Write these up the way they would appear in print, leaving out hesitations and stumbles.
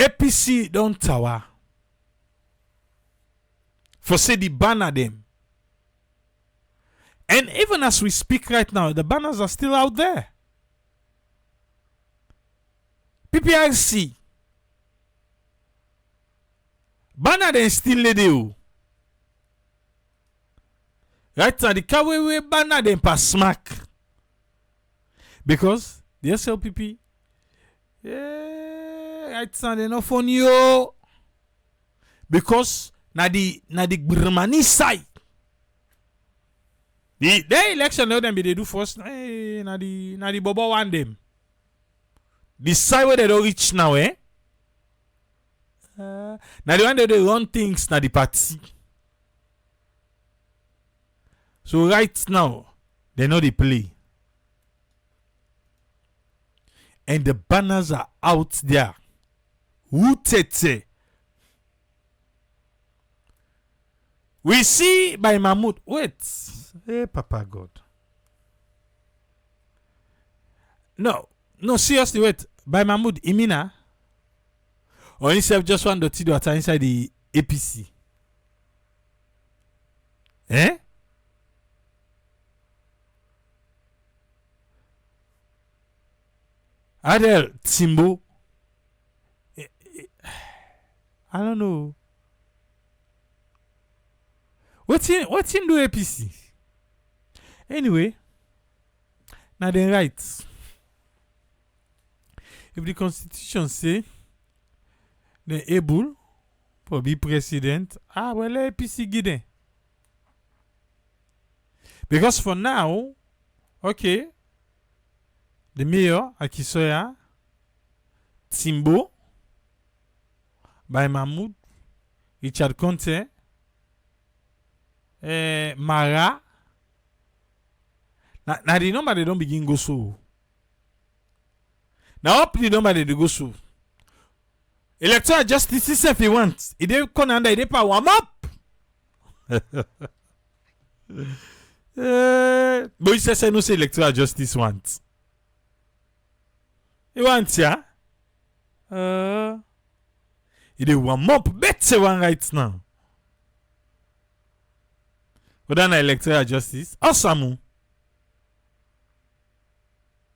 APC don't tower. For say the banner them. And even as we speak right now, the banners are still out there. PPRC. Banner them still lady. Right now, the Kawewe banner them pass smack. Because the SLPP, right now, they're not funny, yo. Because na the Brahmani side. The election let them be they do first. Hey, na the Bobo one them. The side where they don't reach now, eh? Now the one that they run things na the party. So right now, they know they play. And the banners are out there. Who tete? We see by Mahmoud. Wait. Hey, Papa God. No, seriously, wait. By Mahmoud, Imina? Or himself just one dotty do inside the APC? Eh? Adel, Timbo? I don't know. What's in do APC? Anyway, now they right. If the constitution say they're able to be president, well, APC give them. Because for now, okay, the mayor, Akisoya, Timbo, by Mahmoud, Richard Conte, Mara. Now the number they don't begin go so. Now up the number they go so. Electoral justice if he wants. It don't come under the power warm up. But he says I no say electoral justice wants. He wants, yeah? He dey warm up better one right now. But then electoral justice. Awesome.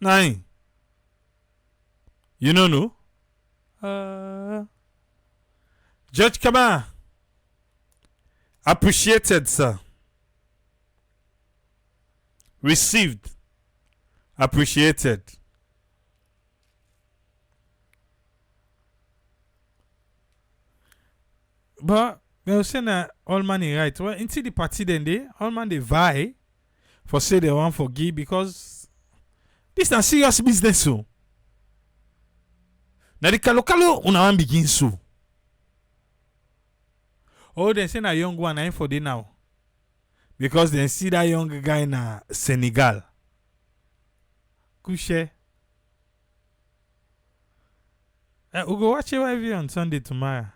Nine. You know? Judge Kama. Appreciated, sir. Received. Appreciated. But they were saying that all money right. Well, into the party then they all man they vie for say they want forgive because this is a serious business so. Now the kalokalo una wan begin so. Oh, they say a young one ain't for day now. Because they see that young guy in Senegal. Couche. We go watch a video on Sunday tomorrow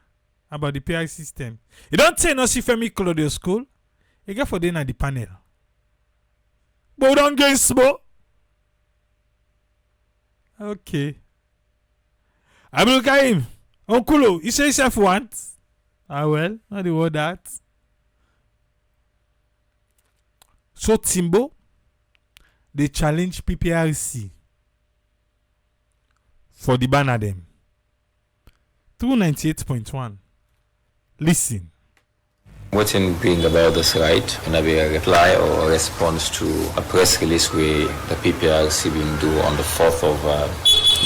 about the PI system. You don't say no see Femi Claudio school. You get for day na the panel. But we don't get small. Okay. Abdul Karim. Uncle, you say yourself once. Well, not the word that. So Timbo, they challenge PPRC for the banner them. 298.1. Listen. What in bring about this right? And I be a reply or a response to a press release where the PPRC been do on the 4th of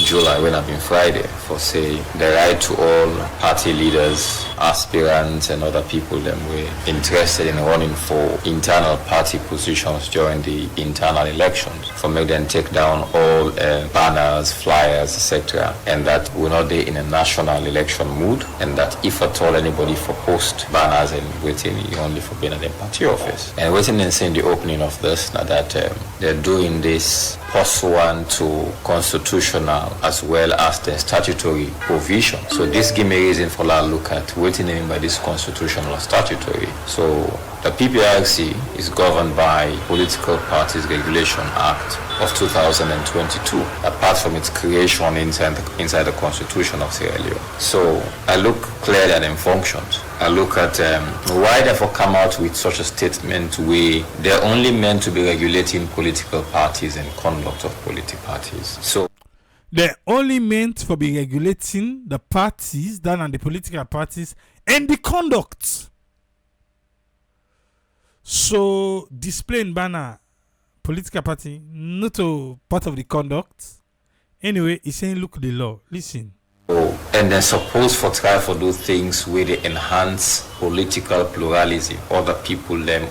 July when I've been Friday for say the right to all party leaders, aspirants and other people that were interested in running for internal party positions during the internal elections for make them take down all banners, flyers, etc. And that we're not there in a national election mood and that if at all anybody for post banners and waiting you only for being at the party office. And waiting and saying the opening of this now that they're doing this pursuant to constitutional as well as the statutory provision. So this give me a reason for a look at waiting in by this constitutional or statutory. So The PPRC is governed by Political Parties Regulation Act of 2022, apart from its creation inside the Constitution of Sierra Leone. So I look clearly at them functions. I look at why therefore come out with such a statement where they're only meant to be regulating political parties and conduct of political parties. So they're only meant for be regulating the parties, that and the political parties, and the conduct. So displaying banner political party not a part of the conduct. Anyway, he's saying look the law. Listen. And then suppose for try for those things where they enhance political pluralism, other people them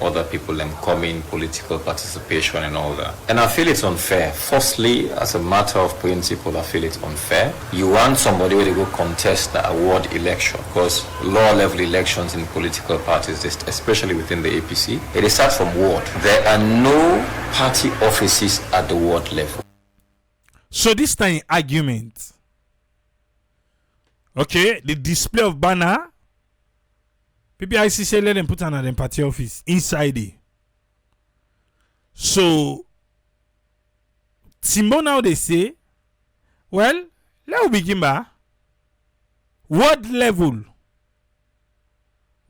come in political participation and all that. And I feel it's unfair. Firstly, as a matter of principle, I feel it's unfair. You want somebody where they go contest the award election, because law level elections in political parties, especially within the APC, it starts from ward. There are no party offices at the ward level. So this time argument. Okay, the display of banner. PPRC say let them put another party office inside it. So Timbo now they say, well, let's begin by ward level.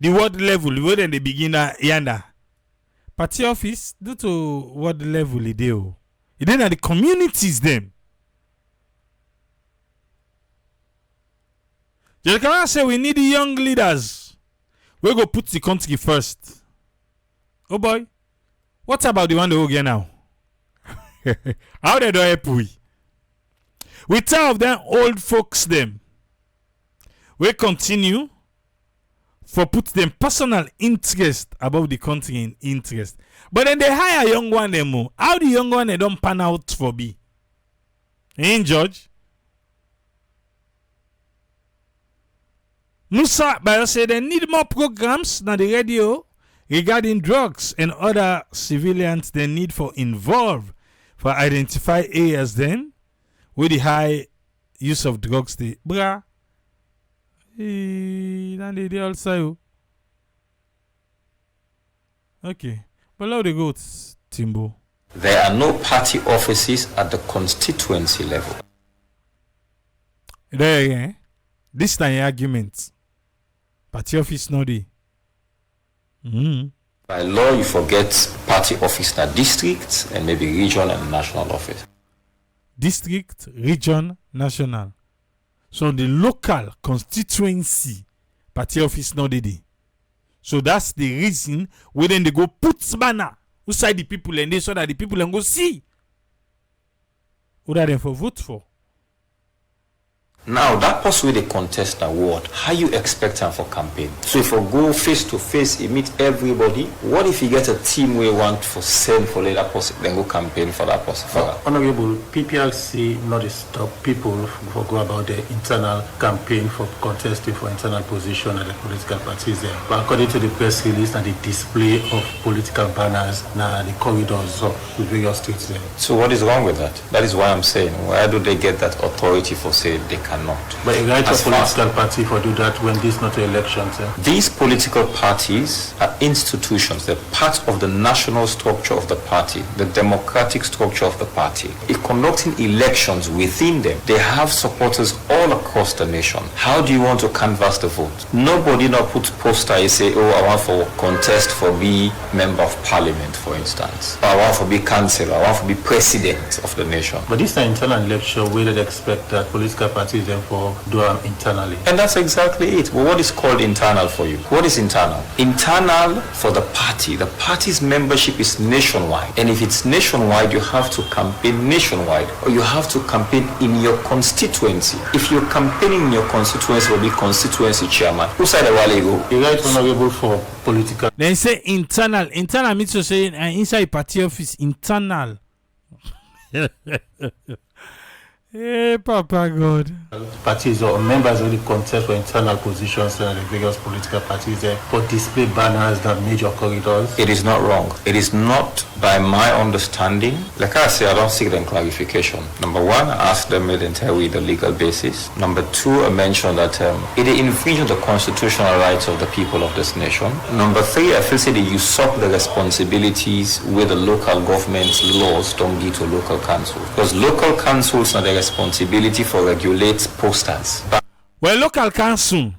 The ward level, where then they begin yanda. Party office, due to ward level it do. It then the communities them. Just can say we need the young leaders. We go put the country first. Oh boy, what about the one they go get now? How they do help we? We tell of them old folks them. We continue for put them personal interest above the country in interest. But then they hire young one them more. How the young one they don't pan out for be? Ain't George? Musa Bayo said they need more programs than the radio regarding drugs and other civilians they need for involved for identify areas then with the high use of drugs. They bra. Then they also. Okay. But now they go to Timbo. There are no party offices at the constituency level. There again. This time argument. Party office no dey. By law, you forget party office na district and maybe region and national office. District, region, national. So the local constituency party office no dey. So that's the reason where then they go put banner outside the people and they so that the people can go see who are them for vote for. Now, that person with the contest award, how you expect them for campaign? So if you go face to face, you meet everybody, what if you get a team we want for send for that person, then go campaign for that person? Honorable, PPRC not stop people for go about the internal campaign for contesting for internal position at the political parties there. But according to the press release and the display of political banners now the corridors of the various streets there. So what is wrong with that? That is why I'm saying, where do they get that authority for saying they cannot? But a right of political party for do that when this not an election, sir. These political parties are institutions. They're part of the national structure of the party, the democratic structure of the party. If conducting elections within them, they have supporters all across the nation. How do you want to canvass the vote? Nobody now puts poster and say, oh, I want for contest for be member of parliament, for instance. Or I want for be councillor, I want for be president of the nation. But this is an internal election where they expect that political parties therefore do them internally. And that's exactly it. But what is called internal for you? What is internal? Internal for the party's membership is nationwide. And if it's nationwide, you have to campaign nationwide, or you have to campaign in your constituency. If you're campaigning in your constituency, will be constituency chairman. Who side the wale go? The right honorable for political. Then say internal. Internal means to say inside party office internal. Hey, Papa God. Parties or members only contest for internal positions in the various political parties for display banners that major corridors. It is not wrong. It is not, by my understanding. Like I say, I don't seek them clarification. Number one, I ask them to tell me the legal basis. Number two, I mention that it infringes the constitutional rights of the people of this nation. Number three, I feel say they usurp the responsibilities where the local government's laws don't give to local councils. Because local councils have the responsibility for regulate posters. Well, local council.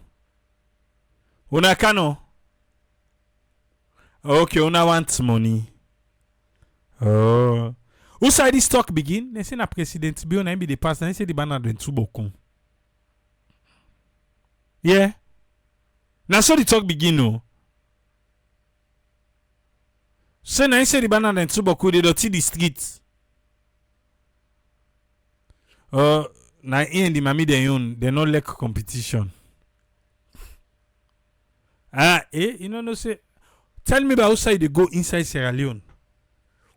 Una kano. Okay, una want money. Oh. Who side this talk begin? They say na president be on be the pastor. They say the banner den too boku. Yeah. Now so the talk begin no. So now say the banner den too boku they dirty the streets. Now in the mami they no like competition. You know say tell me about outside they go inside Sierra Leone.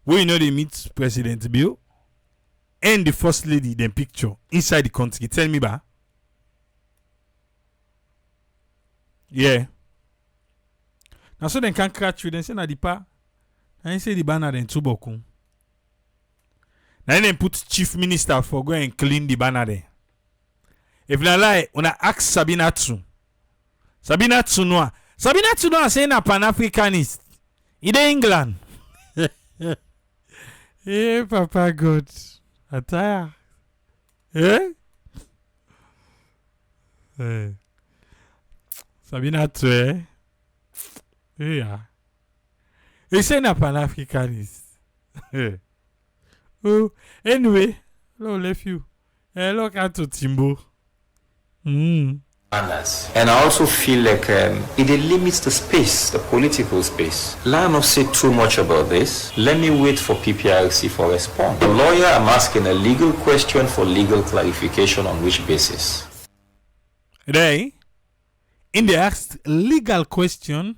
Where you know they meet President Bill and the first lady then picture inside the country. Tell me about. Yeah. Now so they can catch you then say na the pa. And say the banner then too boku. Now they put chief minister for go and clean the banner there. If na lie, una ask Sabina Tsu. Sabina Tsu noa. Sabina Tsu noa say na Pan-Africanist. In England. Hey, Papa God. Attire. Eh? Hey. Sabina Tsu, eh? Yeah. He say na Pan-Africanist. Oh, anyway, hello, left you. Hello, to Timbo. Banners. And I also feel like it limits the space, the political space. Let not say too much about this. Let me wait for PPRC for response. The lawyer, I'm asking a legal question for legal clarification on which basis. They, in the asked legal question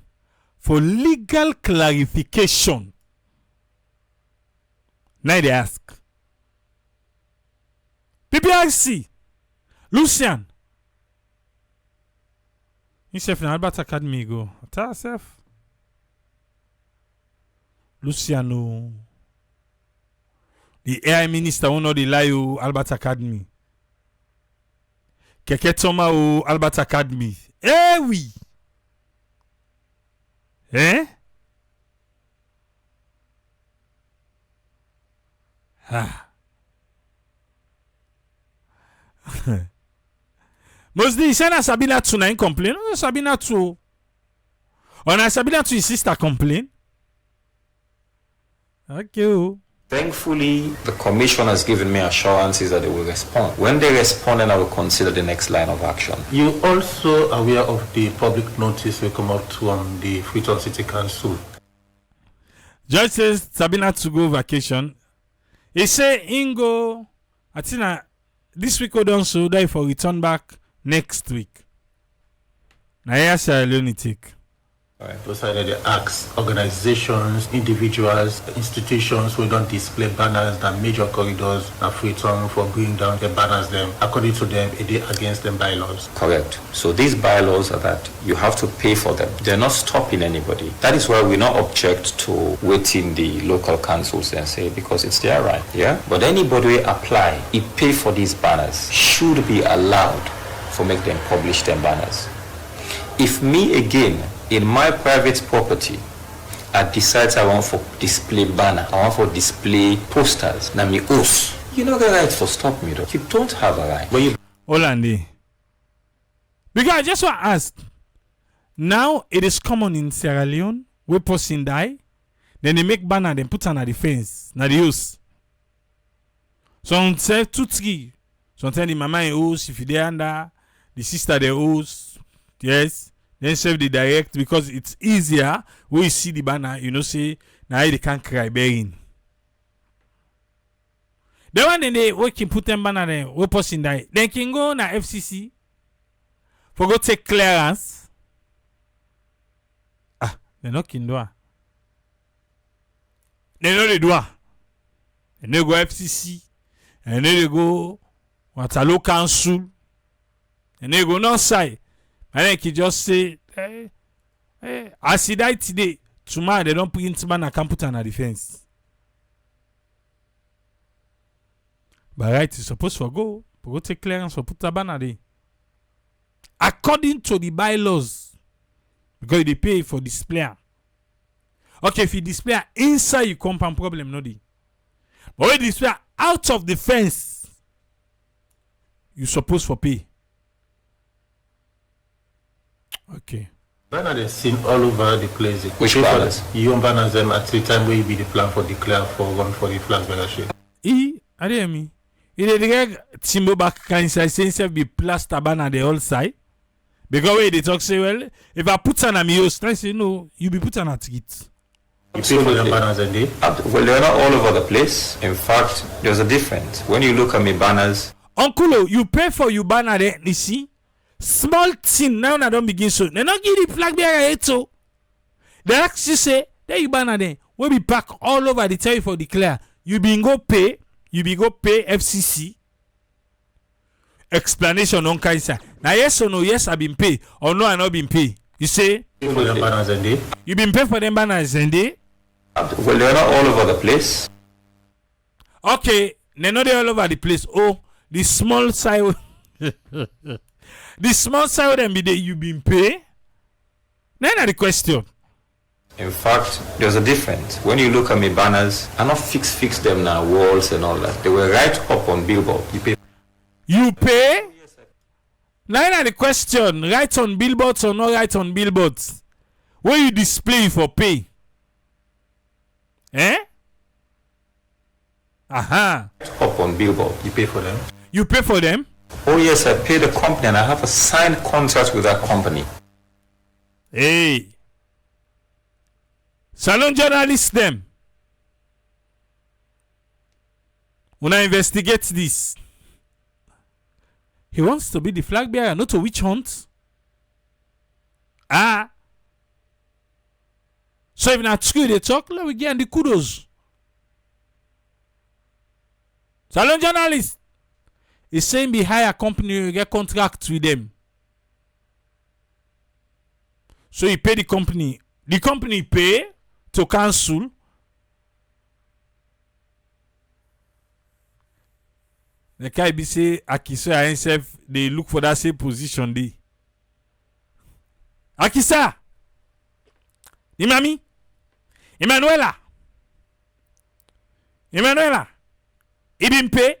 for legal clarification. Now they ask. PPRC, Lucian. Himself na Albert Academy go. Tell yourself. Luciano. The AI minister who know the lie o Albert Academy. Keke Toma o Albert Academy. Eh oui. Eh? Ah. Mosdi, c'est na Sabina Tsu na complain. No, Sabina Tsu. On a Sabina Tsu sister complain. Okay. Thankfully, the commission has given me assurances that they will respond. When they respond, then I will consider the next line of action. You also aware of the public notice will come up on the Freetown City Council. Judge says Sabina to go vacation. He say Ingo, I think this week we don't so die for return back next week. Now here's a lunatic. Those are the acts, organizations, individuals, institutions who don't display banners that major corridors are free for bringing down the banners them. According to them, it is against them bylaws. Correct. So these bylaws are that you have to pay for them. They're not stopping anybody. That is why we not object to waiting the local councils and say because it's their right. Yeah. But anybody who apply, he pay for these banners should be allowed for make them publish them banners. If me again in my private property, I decide I want for display banner, I want for display posters. Now me us. You know the right for stop me though. You don't have a right. But you Olande. Because I just want to ask. Now it is common in Sierra Leone where person die, then they make banner, then put on the fence. Now the use. Some say 2, 3. Sometimes the mama in house, if they under, the sister they house. Yes. Then save the direct because it's easier when you see the banner, you know, say, now they can't cry bearing. The one they can put them banner then, we person die. Then can go na FCC for go take clearance. They no can do. They know they do. And they go FCC. And then they go What a low council. And they go no side. And then he just say, as he died today, tomorrow they don't put into man and can put on a defense. But right, is supposed to go take clearance for put a banner there. According to the bylaws, because they pay for display. Okay, if you display inside your compound, problem no dey. But when you display out of the fence, you supposed for pay. Okay. Banner they seen all over the place. Which banners? You own banners them at the time where you be the plan for declare for one for the flag bearership. I didn't mean. If the Timbo back can say be plaster banner the whole side. Because when they talk say, well, if I put on a host, I say no, you be put on a ticket. You pay for them banners and they? Well, they're not all over the place. In fact, there's a difference. When you look at my banners, Uncle, you pay for your banner there, you see? Small thing now I don't begin so. They not give the flag bearer head so. They actually say, there you banner there. We be pack all over the tell you for declare. You be go pay FCC. Explanation on Kaisa. Now yes or no, yes I been pay, or no I not been pay. You say You for them banners and they? you been pay for them banners and they well, they're not all over the place. okay, they know they all over the place. Oh, the small side the small side them be there you been pay. Then the question. In fact, there's a difference. When you look at my banners, I not fix them now, walls and all that. They were right up on billboard. You pay. You pay? Now the question, right on billboards or not right on billboards? Where you display for pay? Eh? Aha. Up on billboard. You pay for them? You pay for them? Oh yes, I pay the company and I have a signed contract with that company. Hey. Salon journalists them. When I investigate this, he wants to be the flag bearer, not a witch hunt. Ah. So if not true they talk, let me get the kudos. Salon journalist is saying be hire company, you get contract with them. So you pay the company pay to cancel. The guy be say Akisa himself they look for that same position dey. Akisa, Imami, Emanuela, he been pay.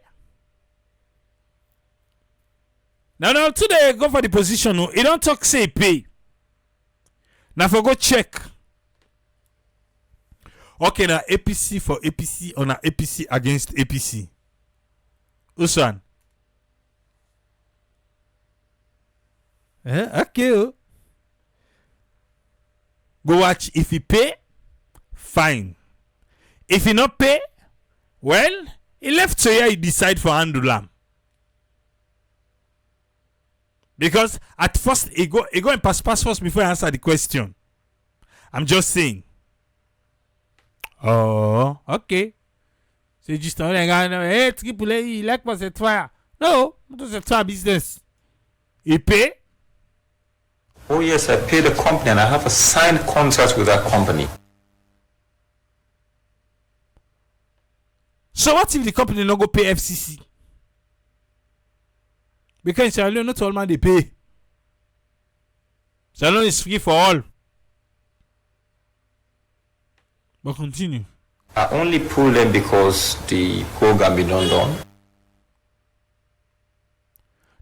Now today go for the position. No, he don't talk say pay. Now for go check. Okay, now APC for APC or now APC against APC. Which one? Okay. Oh. Go watch. If he pay, fine. If he not pay, well, he left so here he decide for handle. Because at first he go and pass first before I answer the question. I'm just saying. Oh, okay. C'est juste un gars, hey, Tripoli, il like pour cette fois. No, c'est toi business. He pay? Oh yes, I pay the company and I have a signed contract with that company. So what if the company no go pay FCC? Because Salon not all man they pay. Salon is free for all. But continue. I only pull them because the program be not done.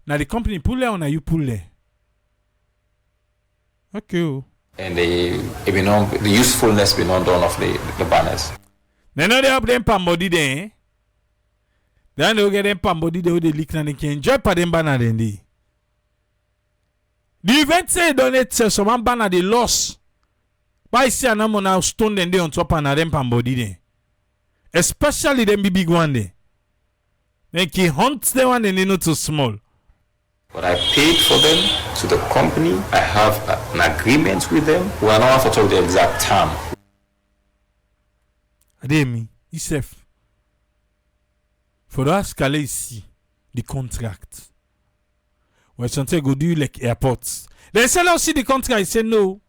Now the company pull there or now you pull there? Okay. Oh. And the usefulness be not done of the banners. They know they have them pan body there. Eh? Then they get them pan body there with the leak and they can enjoy pa them banner then they. The event say donate some banner they lost. But I see a number now stone then they on top and them pan body there. Especially them big one there. Then he hunts the one and they not too small. But I paid for them to the company. I have an agreement with them. We are not have to talk the exact term. Ademi, Isef. For us, Calais ici. the contract. When something go do like airports. Then seller see the contract, he say no.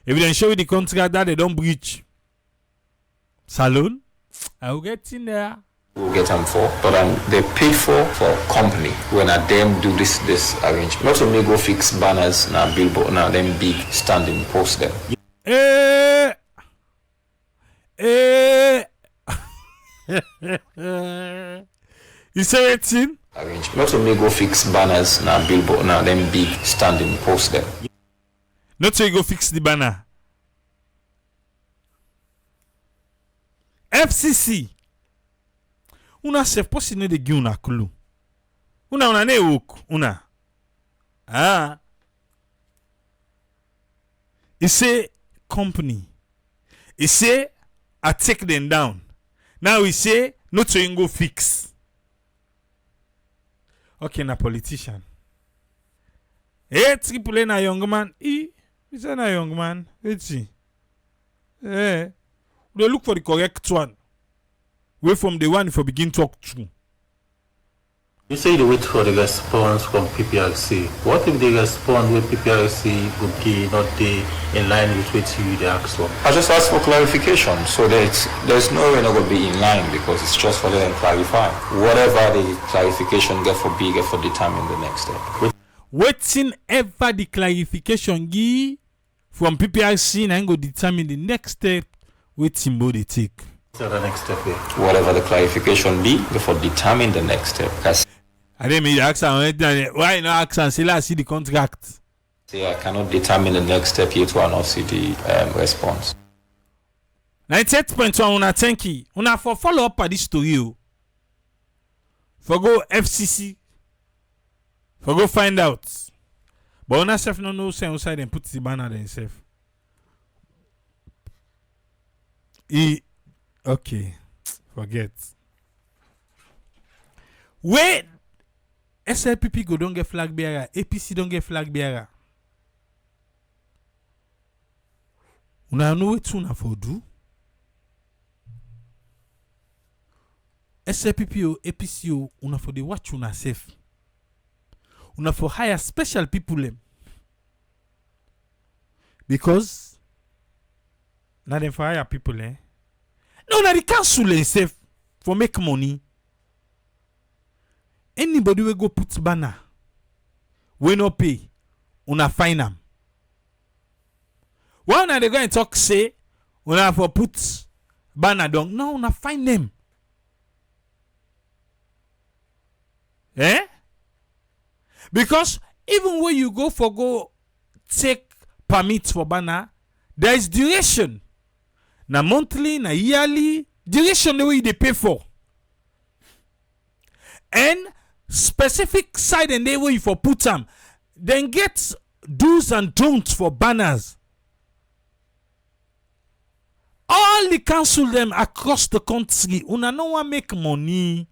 If they show you the contract that they don't breach. Salon, I will get in there. We'll get them for, but they paid for company when I them do this arrangement. Not only go fix banners now billboard now them big standing posts there. You say it in? Arrangement. Not only go fix banners now billboard now them big standing posts there. Not so you go fix the banner. FCC. Una chef posi ne de gi una clue. Una ne wok. Una. Ah. He say company. He say I take them down. Now he say not so you go fix. Okay, na politician. Hey, triple na young man. He say na young man. Let's see. Eh. They look for the correct one. Wait from the one if you begin talk to. You say they wait for the response from PPRC. What if they respond with PPRC would be not they in line with what you they ask for? I just asked for clarification, so that there's no way not going to be in line because it's just for them to clarify. Whatever the clarification get for B, get for determine the next step. Waiting ever the clarification give from PPRC and go determine the next step with Timbo they take. So the next step here. Whatever the clarification be, before determine the next step. I didn't mean ask why not ask and say let's see the contract. See, I cannot determine the next step here to not see the response. 98.1 una thank you. Una for follow up at this story. For go FCC. For go find out. But una self no know say outside and put the banner themselves. Okay. Forget. Wait. SLPP go don't get flag bearer. APC don't get flag bearer. Una know what una for do? SLPP or APC o una for the watch una safe. Una for hire special people them. Because na them for hire people No, na the council safe for make money. Anybody will go put banner. We no pay. Una fine them. Why una they go and talk say una for put banner down? No, una fine them. Eh? Because even when you go take permit for banner, there is duration. Na monthly, na yearly, duration the way they pay for. And specific side and the way you for put them. Then get do's and don'ts for banners. All the council them across the country, una no one make money.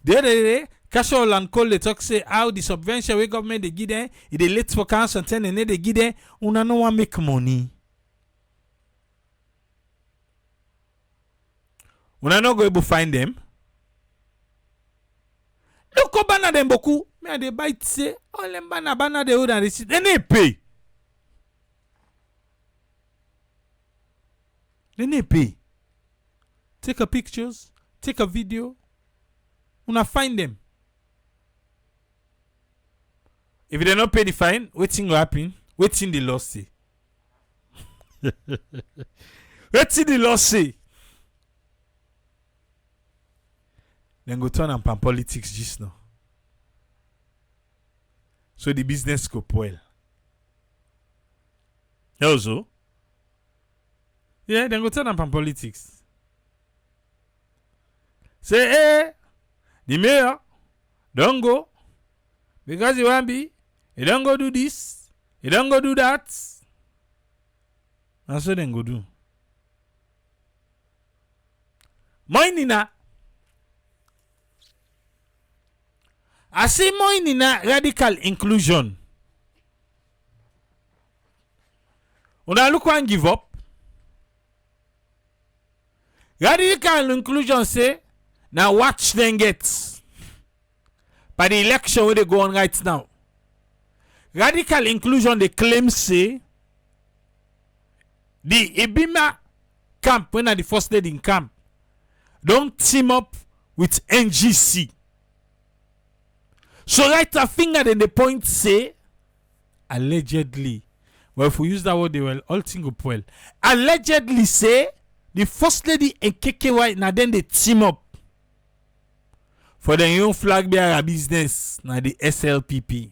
The other day, Casual and Cole they talk say how the subvention we government they give them, if they late for council and then they give them, una no one make money. Una no go able find them. Look up banner them boku. Me they buy say all them banner they hold and receipt. Then they pay. Then they pay. Take a pictures, take a video. Una find them. If they not pay the fine, waiting will happen. Waiting the law say. Waiting the law say. Then go turn and pan politics just now. So the business go spoil. Also, yeah, then go turn and pan politics. Say, hey, the mayor don't go because he want be. He don't go do this. He don't go do that. And so then go do. Moinina. I say moinina radical inclusion. Una look and give up. Radical inclusion say Now watch them get. By the election where they go on right now. Radical inclusion, they claim say the Ebima camp, when are the first lady in camp, don't team up with NGC. So right a finger then the point say allegedly. Well, if we use that word, they will all think up well. Allegedly say the first lady and KKY now then they team up for the young flag bearer business now the SLPP.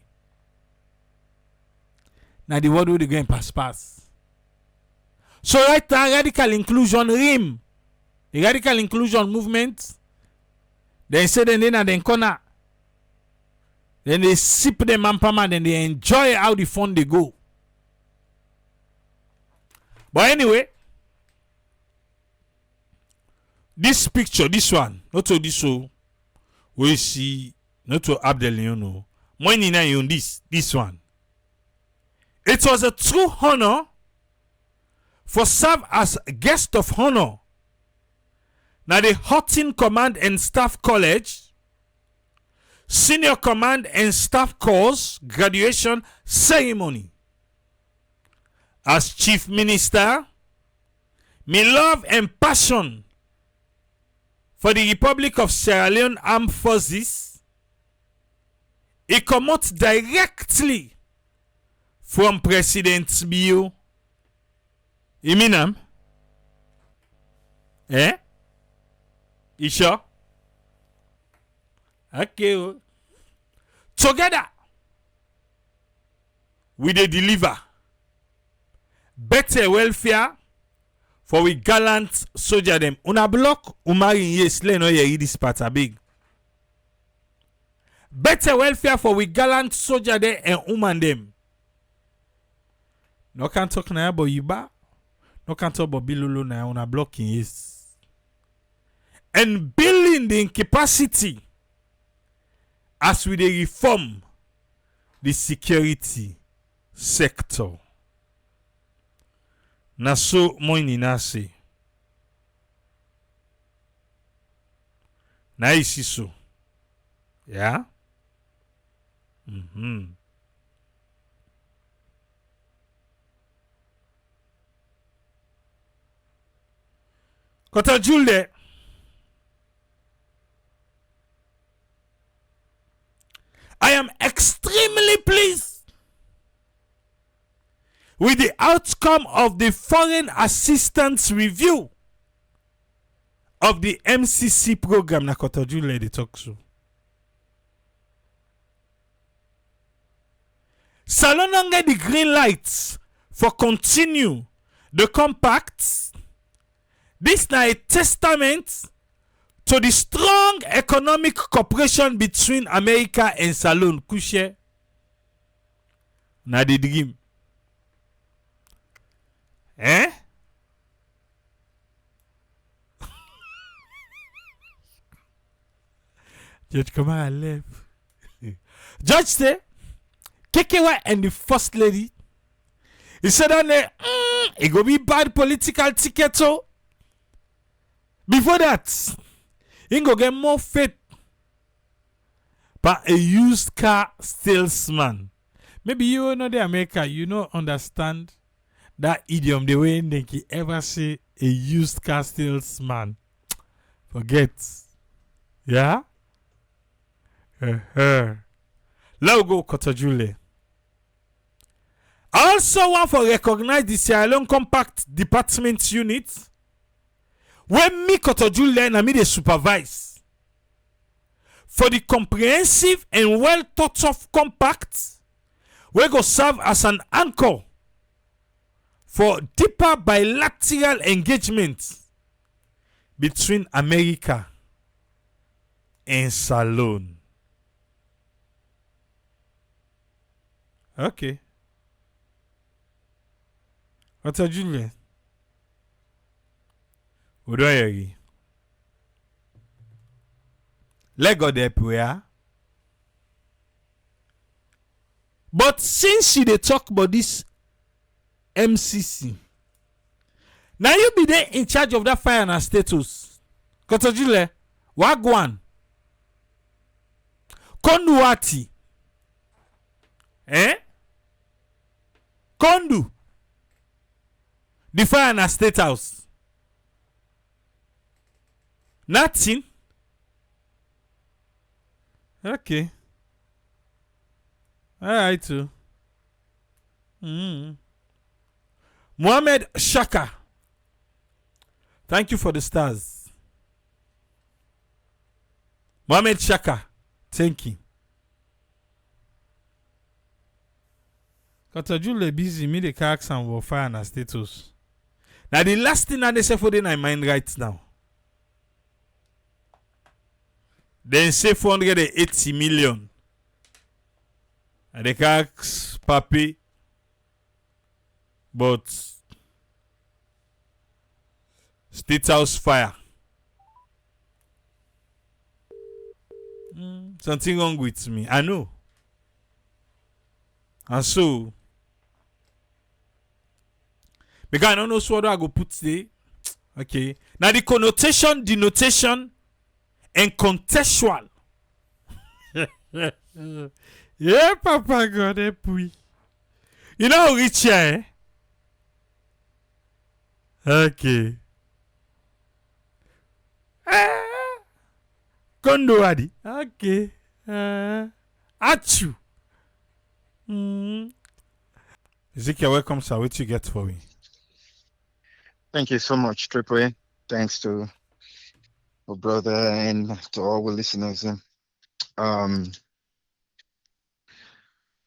Now the word will they go and pass. So right now radical inclusion RIM, the radical inclusion movement, they say then corner. Then they sip them ampama, then they enjoy how the fun they go. But anyway, this picture, this one, not to this so we see, not to Abdel Leone, on this one. It was a true honor for serve as guest of honor. Now the Houghton Command and Staff College Senior Command and Staff Course graduation ceremony. As Chief Minister, me love and passion for the Republic of Sierra Leone Armed Forces, it come out directly from President Bio. You mean him? Eh? You sure? Okay. Together, we dey deliver better welfare for we gallant soldier them. Una block umari yes le no ye this part a big. Better welfare for we gallant soldier them and woman them. No can talk na about Yuba. No can talk about Bilulu na una blocking yes. And building the incapacity as we dey reform the security sector. Na so moini na se. Na isi so. Yeah? Kota Julde. I am extremely pleased with the outcome of the Foreign Assistance Review of the MCC program. Nakotoju lady talk so. Salon get the green lights for continue the compacts. This na a testament to the strong economic cooperation between America and Salon. Kushe na the dream. Eh? Judge Kamara left. Judge say, KKY and the first lady, he said that it go be bad political ticket. So before that, he go get more faith by a used car salesman. Maybe you know the America, you don't understand that idiom the way they ever say a used car salesman. Forget. Yeah? Let's go, Kotojule. I also want to recognize the Sierra Leone Compact Department Unit when me Kotojule and me they supervise for the comprehensive and well thought of compacts we go serve as an anchor for deeper bilateral engagement between America and Salon. Okay. What's a Julian? What do I hear? Let go there, prayer. But since she dey talk about this MCC, now you be there in charge of that fire and status. Kotojule, Wagwan. Konduati. Kondu. The fire in a state house. Nothing. Okay. Alright too. Mohammed Shaka. Thank you for the stars. Mohammed Shaka. Thank you. Kotajule busy me the cracks and warfare and status. Now the last thing that they say for in my mind right now. Then say 480 million. And the cracks papi. But State House fire. Something wrong with me. I know. And so, because I don't know what I go put there. Okay. Now the connotation, denotation, and contextual. Yeah, Papa God, puis. You know rich here, Okay. Kondo adi. Okay. Achu. Ezekiel, welcome, sir. What you get for me? Thank you so much, Triple A. Thanks to my brother and to all the listeners.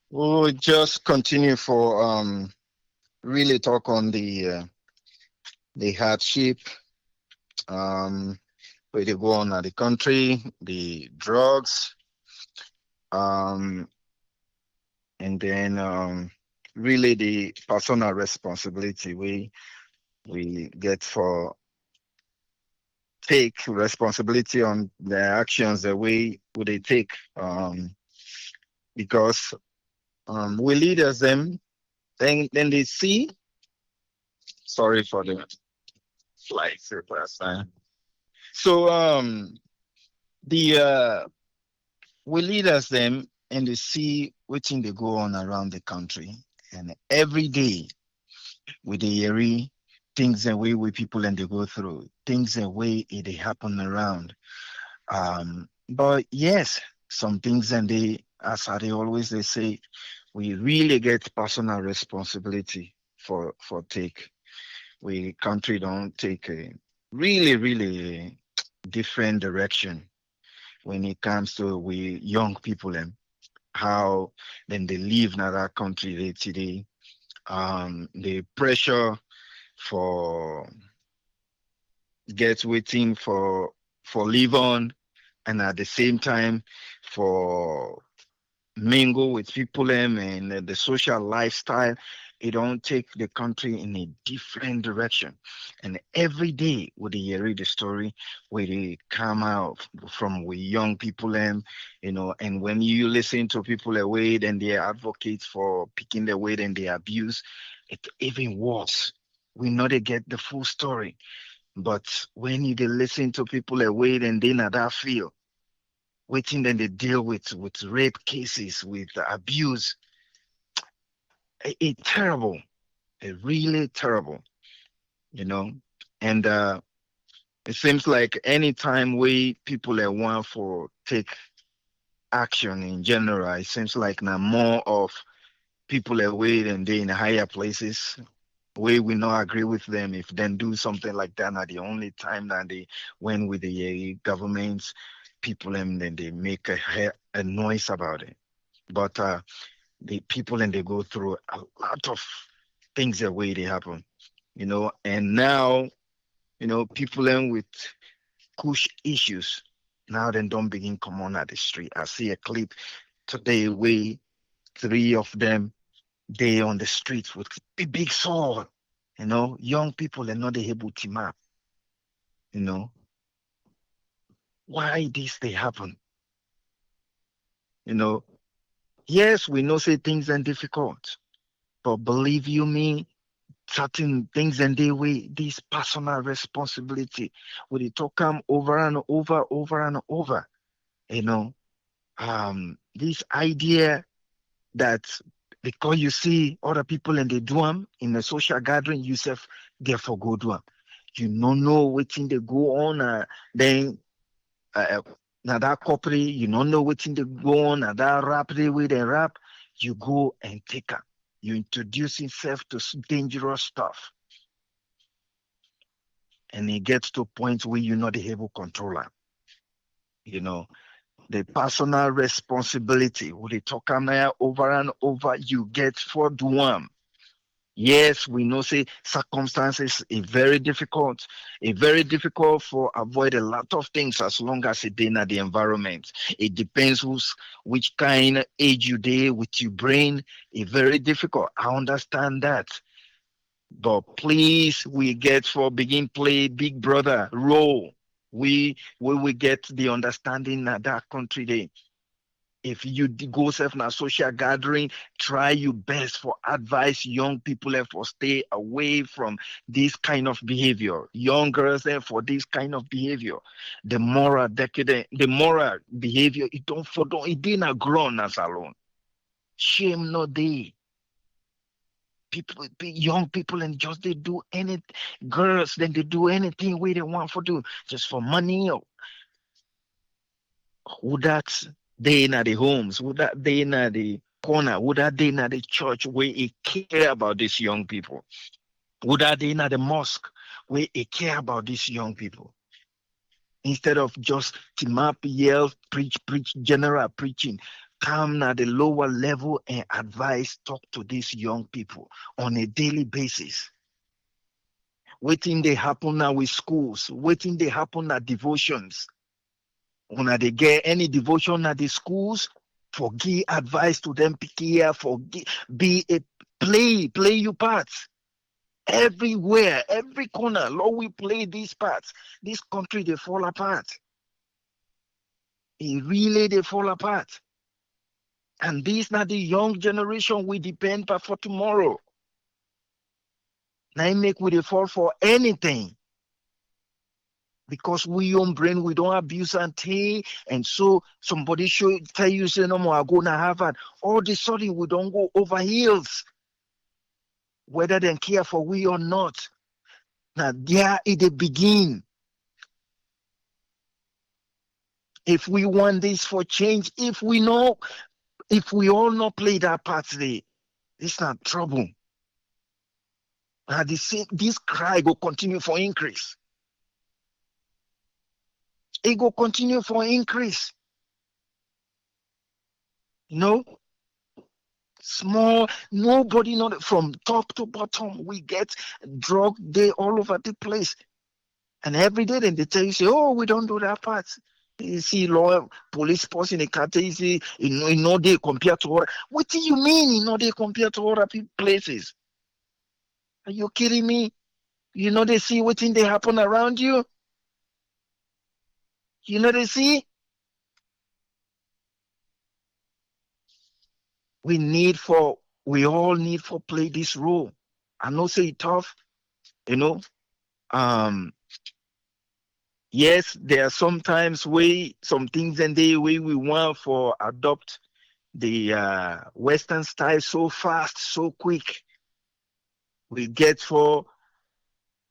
We'll just continue for really talk on the hardship where they go on at the country, the drugs, and then really the personal responsibility we get for take responsibility on the actions that we would they take because we leaders them then they see sorry for the flights last time. So the we leaders them and they see what thing they go on around the country and every day with the eerie things and way people and they go through things and way they happen around. But yes, some things and they as they always they say we really get personal responsibility for take. We country don't take a really different direction when it comes to we young people and how then they live in that country they today. The pressure for get waiting for live on and at the same time for mingle with people and the social lifestyle it don't take the country in a different direction and every day when they read the story where they come out from with young people and and when you listen to people away then they advocate for picking the weight and they abuse it even worse we know they get the full story but when you listen to people away then they not that feel waiting then they deal with rape cases with abuse it's terrible it's really terrible and it seems like anytime we people that want for take action in general it seems like now more of people away than they in higher places we will not agree with them if then do something like that at the only time that they went with the governments people and then they make a noise about it but the people and they go through a lot of things that way they happen and now people and with push issues now then don't begin come on at the street I see a clip today where 3 of them they on the streets with big sword young people are not able to map why this they happen yes we know say things are difficult but believe you me certain things and they way this personal responsibility. We dey talk them over and over and over. You know, this idea that because you see other people and they do them in a social gathering, you self therefore go do them. You don't know what thing they go on, then uh, now that corporate, you don't know what thing they go on, and that rap they way they rap, you go and take them. You introduce yourself to dangerous stuff, and it gets to a point where you're not able to control them. You know, the personal responsibility, we they talk now over and over, you get for do one. Yes, we know say circumstances is very difficult for avoid a lot of things as long as it in the environment. It depends which kind of age you day with your brain. It's very difficult. I understand that. But please, we get for begin play big brother role. We get the understanding that that country day. If you go self in a social gathering, try your best for advise young people and for stay away from this kind of behavior. Young girls and for this kind of behavior. The moral decadent, the moral behavior, it didn't grown as alone. Shame no day. People, young people, and just they do any girls, then they do anything where they want for do just for money or who that's they in the homes, who that they in the corner, who that they in the church where he care about these young people, who that they in the mosque where he care about these young people. Instead of just team up, yell, preach, general preaching, come at the lower level and advise, talk to these young people on a daily basis. Waiting they happen now with schools, waiting they happen at devotions. When they get any devotion at the schools, for give advice to them, pick here, for be a play your parts. Everywhere, every corner, Lord, we play these parts. This country they fall apart. It really they fall apart. And this not the young generation we depend on for tomorrow. Now make we they fall for anything. Because we young brain, we don't abuse and tea, and so somebody should tell you, say no more, I go to Harvard. All of a sudden, we don't go over heels, whether they care for we or not. Now, there it begin. If we want this for change, if we all not play that part today, it's not trouble. Now, this cry will continue for increase. It will continue for increase. Small, nobody not from top to bottom. We get drug day all over the place. And every day then they tell you, say, oh, we don't do that part. You see law, police force in the country, you see, they compare to other. What do you mean, they compare to other places? Are you kidding me? They see what thing they happen around you? They see? We all need for play this role. I know say it tough, yes, there are sometimes some things and the way we want for adopt the Western style so fast, so quick. We get for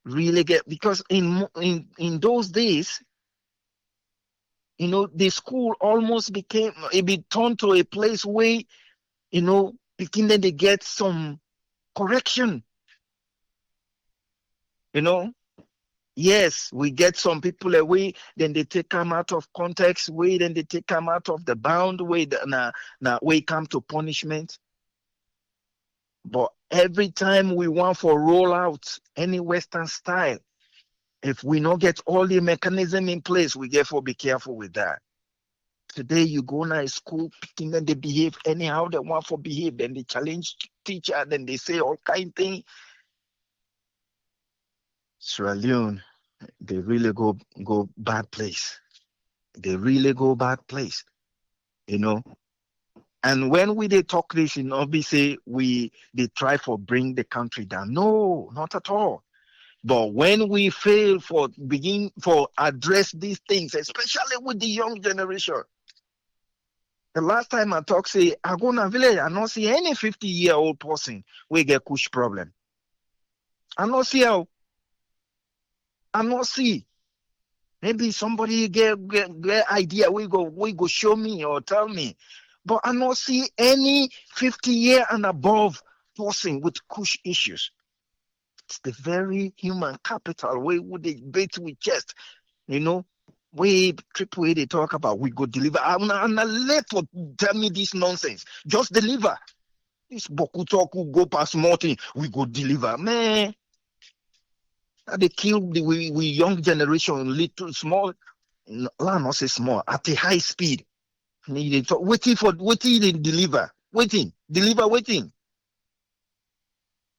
really get because in those days, the school almost became turned to a place where beginning to get some correction. Yes, we get some people away, then they take them out of context, then they take them out of the bound now way come to punishment. But every time we want for roll out any Western style, if we not get all the mechanism in place, we therefore be careful with that. Today you go to a school, picking them, they behave anyhow they want for behave, then they challenge teacher, then they say all kind of thing. Sierra Leone, they really go bad place. They really go bad place. And when we they talk this, obviously they try for bring the country down. No, not at all. But when we fail for address these things, especially with the young generation. The last time I talk, say I go to village, I not see any 50-year-old person we get kush problem. I not see how. I not see. Maybe somebody get idea. We go show me or tell me. But I not see any 50-year and above person with kush issues. It's the very human capital way would they beat with chest. We triple A they talk about we go deliver. I'm not let for tell me this nonsense. Just deliver. This boku talk will go past more thing. We go deliver. Man. They kill we young generation little small. Not say small at a high speed. Waiting they deliver. Waiting.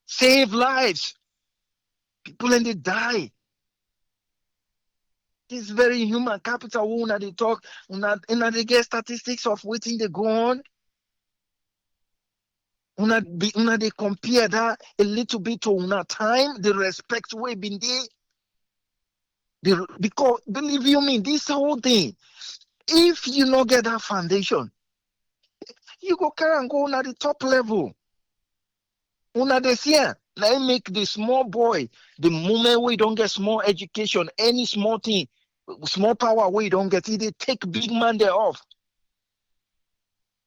Save lives. People and they die. This very human capital. Una they talk. Una they get statistics of waiting they go on. Una they compare that a little bit to una time. The respect way been there. Because believe you me, this whole thing. If you not get that foundation, you go carry and go on at the top level. Una this year. Let make the small boy, the moment we don't get small education, any small thing, small power we don't get it, they take big man there off.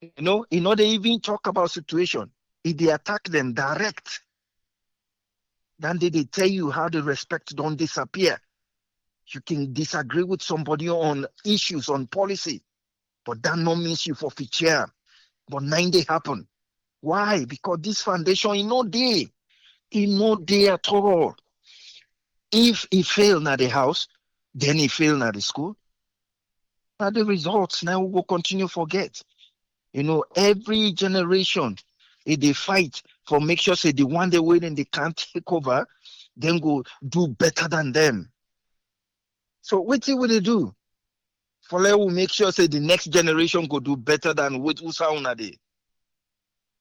They even talk about situation. If they attack them direct, then they tell you how the respect don't disappear. You can disagree with somebody on issues, on policy, but that no means you forfeit chair. But 90 happen. Why? Because this foundation is not there. It's not there at all. If he fail at the house, then he fail at the school. Now the results now we will continue forget. Every generation, if they fight for make sure say the one they win and they can't take over, then go do better than them. So what will they do? For let will make sure say the next generation go do better than what Usauna did.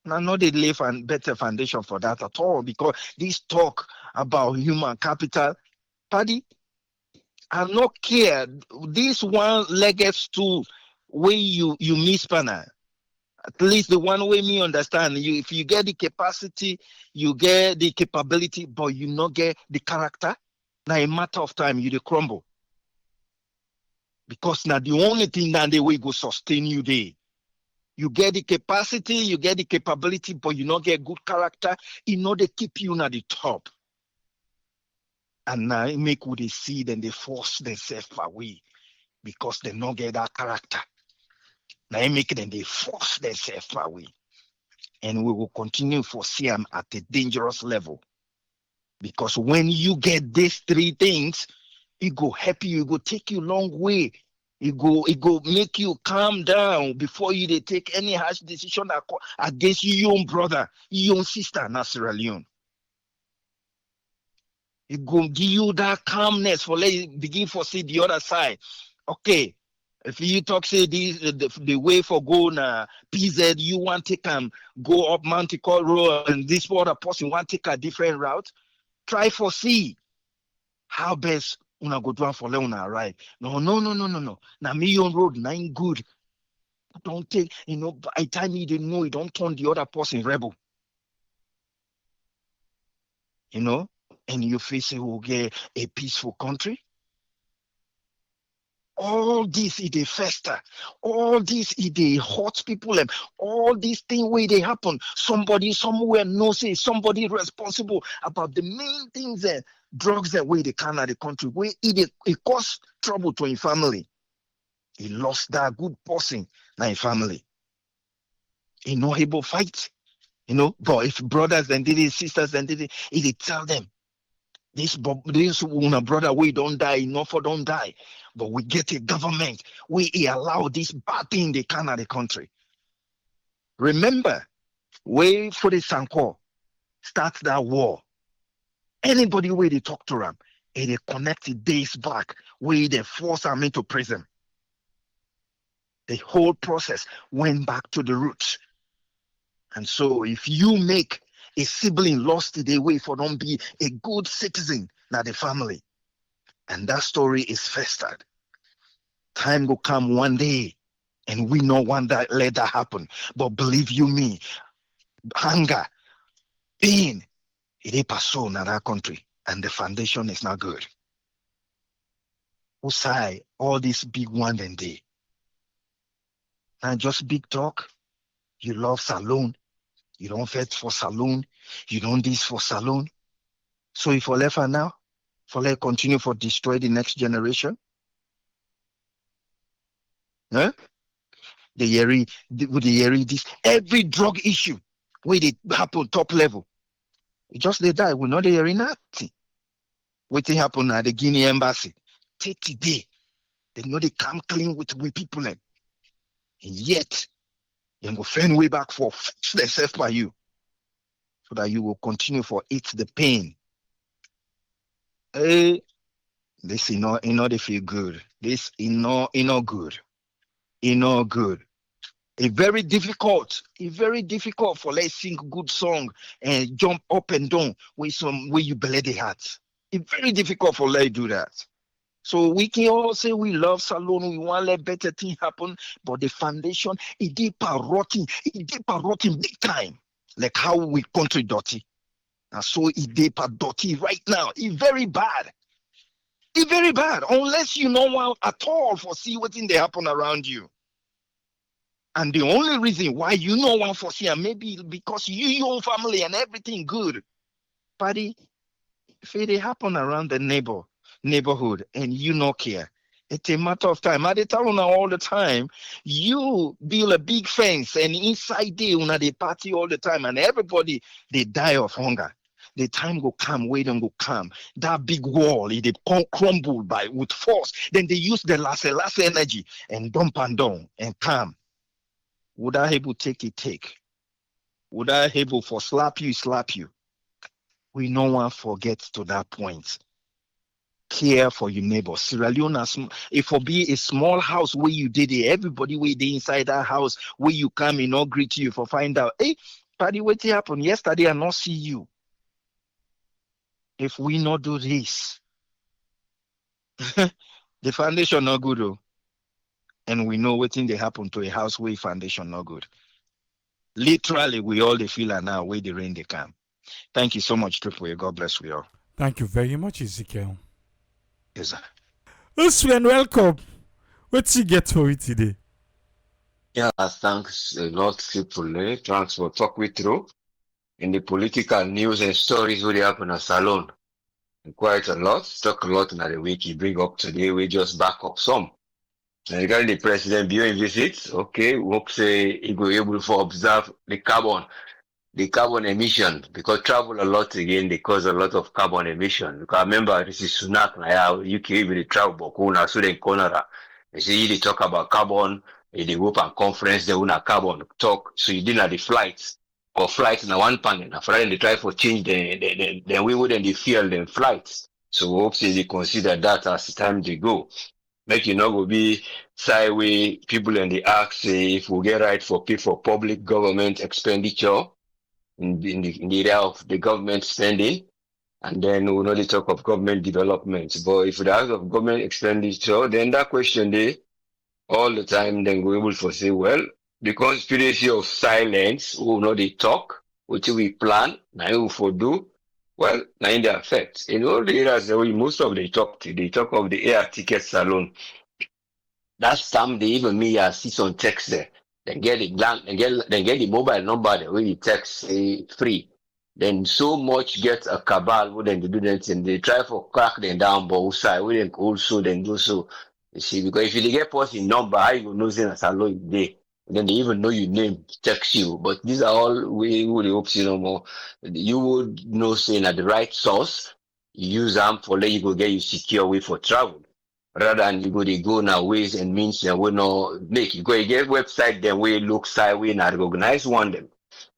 Now, not they lay a better foundation for that at all, because this talk about human capital, Paddy, I'm not care. This one-legged stool where you miss panel. At least the one way me understand. If you get the capacity, you get the capability, but you not get the character, now a matter of time you they crumble. Because now the only thing that the way go sustain you there. You get the capacity, you get the capability, but you not get good character. They keep you at the top. And now it make what they see, then they force themselves away because they not get that character. Now it make them they force themselves away. And we will continue to see them at a dangerous level. Because when you get these three things, it go help you, it go take you a long way. It go make you calm down before you they take any harsh decision against your own brother, your own sister, Sierra Leone. It go give you that calmness for let you begin to see the other side. Okay, if you talk say the way for go na PZ, you want to take go up Mount Road, and this other person want to take a different route. Try for see how best una go do for let una arrive. No. Now me on road, nine good. Don't take, by the time you didn't know, you don't turn the other person rebel. And you face will get a peaceful country. All this is a fester. All this is a hot people. And all these things where they happen. Somebody somewhere knows say somebody responsible about the main things that drugs that way they can at the country. Where it cause trouble to a family. He lost that good person in a family. He not able to fight. But if brothers then did it, sisters then did it, he tell them. This brother, we don't die, enough for don't die. But we get a government, we allow this bad thing they can at the country. Remember, way for the Sanko, start that war. Anybody where they talk to them, they connected days back, where they force them into prison. The whole process went back to the roots. And so if you make a sibling lost it away for don't be a good citizen, not the family, and that story is festered, time will come one day, and we know one that let that happen. But believe you me, hunger, pain, it is paso in that country, and the foundation is not good. Usai, all these big one and day. Now just big talk. You love saloon. You don't fight for saloon. You don't this for saloon. So if I left her now, for let continue for destroy the next generation. Huh? With the Yeri, this every drug issue where they happen top level. It just they die. We know the Yeri nothing. What they happen at the Guinea embassy. 30 day. They know they come clean with people and yet they go find way back for fix themselves by you. So that you will continue for it the pain. Hey, this they feel good. This not good. Not good. It's very difficult for let's sing good song and jump up and down with some way you belay the heart. It's very difficult for let do that. So we can all say we love salon, we want let better thing happen, but the foundation it deep rotting big time. Like how we country dirty. And so it deep dirty right now. It's very bad. It's very bad. Unless you know one at all for see what's in the happen around you. And the only reason why you know one for see, and maybe because you, your family and everything good. But if it happen around the neighborhood and you no care, it's a matter of time. I tell you now all the time, you build a big fence and inside there, they party all the time and everybody, they die of hunger. The time go come, wait and go come. That big wall, it crumble by with force. Then they use the last energy and dump and down and come. Would I able take it, take? Would I able for slap you? We no one forgets to that point. Care for your neighbor. Sierra Leone, if for be a small house where you did it, everybody where they inside that house where you come and not greet you for find out, hey, buddy, what happened yesterday and not see you. If we not do this, the foundation not good though. And we know what thing they happen to a house where foundation not good. Literally, we all they feel are now where the rain they come. Thank you so much, Triple. God bless we all. Thank you very much, Ezekiel. Yes, sir. Uswe and welcome. What's you get for it today? Yeah, thanks a lot, Triple. Thanks for talk with through. In the political news and stories what happen at Salon. Quite a lot. Talk a lot in the week you bring up today. We just back up some. And regarding the president viewing visits, okay, we hope say he go able to observe the carbon emission, because travel a lot again, they cause a lot of carbon emission. Because remember, this is Sunak, UK even travel, but kuna Sudan corner. They say they talk about carbon, in the group and conference, they want carbon talk. So you didn't have the flights in one panel. And Friday they try for change, then we wouldn't feel them flights. So we hope say they consider that as time they go. Make you know, go be sideway people in the ask say if we get right for public government expenditure in the area of the government spending, and then we'll only talk of government development. But if we ask of government expenditure, then that question they all the time then we're able to say, well, the conspiracy of silence, we know they talk, which we plan, now we for do. Well, now in the effect, in all the areas that most of they talk of the air tickets alone. That's time they even me see some text there. Then get the mobile number that when you text say free. Then so much get a cabal wouldn't do that and they try for crack them down both side, wouldn't also then do so. You see, because if you get person number, I you know saying as alone day. Then they even know your name, text you. But these are all we would hope you know more. You would know saying at the right source, you use them for let you go get you secure way for travel. Rather than you go now ways and means and we no make you go get website then we look side we not recognize one them.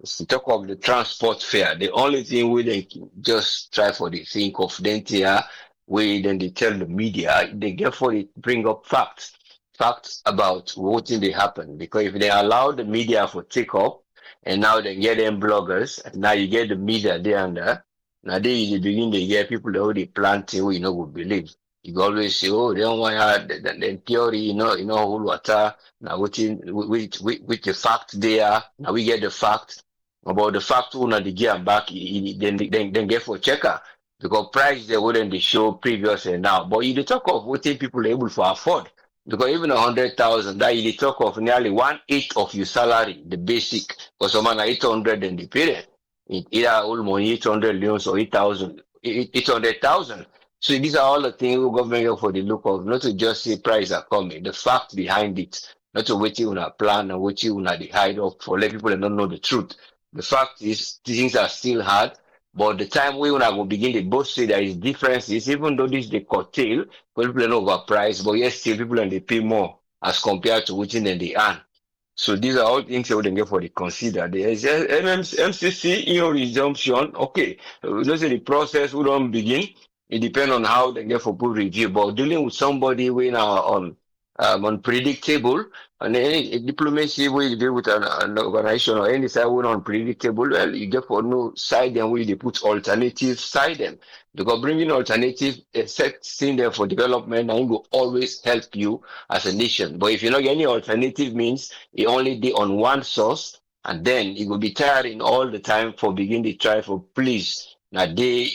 To talk of the transport fare, the only thing we they just try for the think of then here, we then they tell the media they get for it bring up facts. facts about what they happen. Because if they allow the media for take up, and now they get them bloggers, and now you get the media there and there. Now they in the beginning they get people that already planting we would believe. You go always say, oh, they don't want the theory, whole water. Now with the fact there, now we get the fact about the fact who not the gear back, then get for checker. Because price they wouldn't they show previously now. But you talk of what people are able to afford. Because even 100,000, that you talk of nearly 1/8 of your salary, the basic, because someone 800 in the period. It either all money 800 loans or 800,000. So these are all the things the government have for the look of, not to just say price are coming, the fact behind it, not to wait on a plan and wait on the hide up for let people that don't know the truth. The fact is things are still hard, but the time we are going to begin to both say there is differences, even though this is the curtail, people are not overpriced, but yes, still people and they pay more as compared to waiting in the earn. So these are all things that we get for the consider. The MCC in your resumption, okay, let's say the process we don't begin. It depends on how they get for good review. But dealing with somebody we now on unpredictable, and any diplomacy we deal with an organization or any side we unpredictable, well, you get for no side them we they put alternative side them. Because bringing alternative, seeing them for development, and it will always help you as a nation. But if you not get any alternative means it only be on one source, and then it will be tiring all the time for begin to try for please. Now they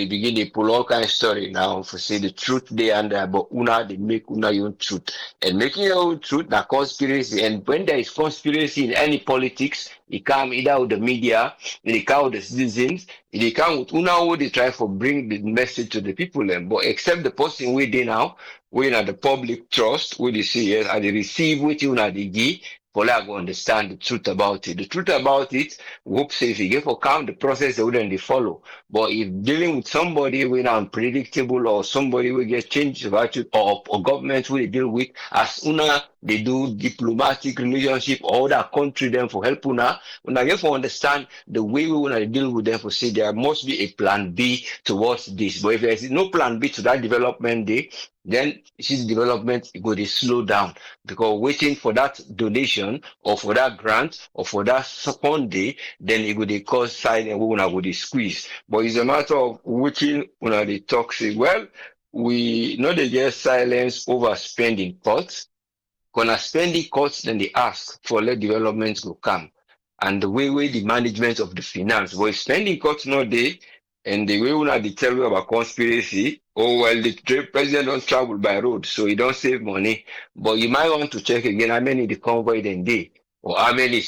begin they pull all kind of story now for say the truth they under, but they make your own truth. And making your own truth that conspiracy. And when there is conspiracy in any politics, it come either with the media, it come with the citizens, it come with who they try for bring the message to the people. But except the person we did now, we are the public trust, we they say yes, and they receive what you know they give. For like to understand the truth about it. The truth about it, we hope say if you get for count the process they wouldn't follow. But if dealing with somebody with unpredictable or somebody will get change of attitude or government will deal with as una they do diplomatic relationship or other country them for help una get for understand the way we want to deal with them for say there must be a plan B towards this. But if there is no plan B to that development day, then this development it go to slow down because waiting for that donation or for that grant or for that second day, then it go to cause side and we wanna go to squeeze. But it's a matter of waiting when they talk say, well, we know they get silence over spending cuts. Gonna spending cuts, then they ask for let development go come. And the way the management of the finance, but if spending cuts no day, and the way when they tell you about conspiracy, oh well, the president don't travel by road, so he don't save money. But you might want to check again how many the convoy then day, or how many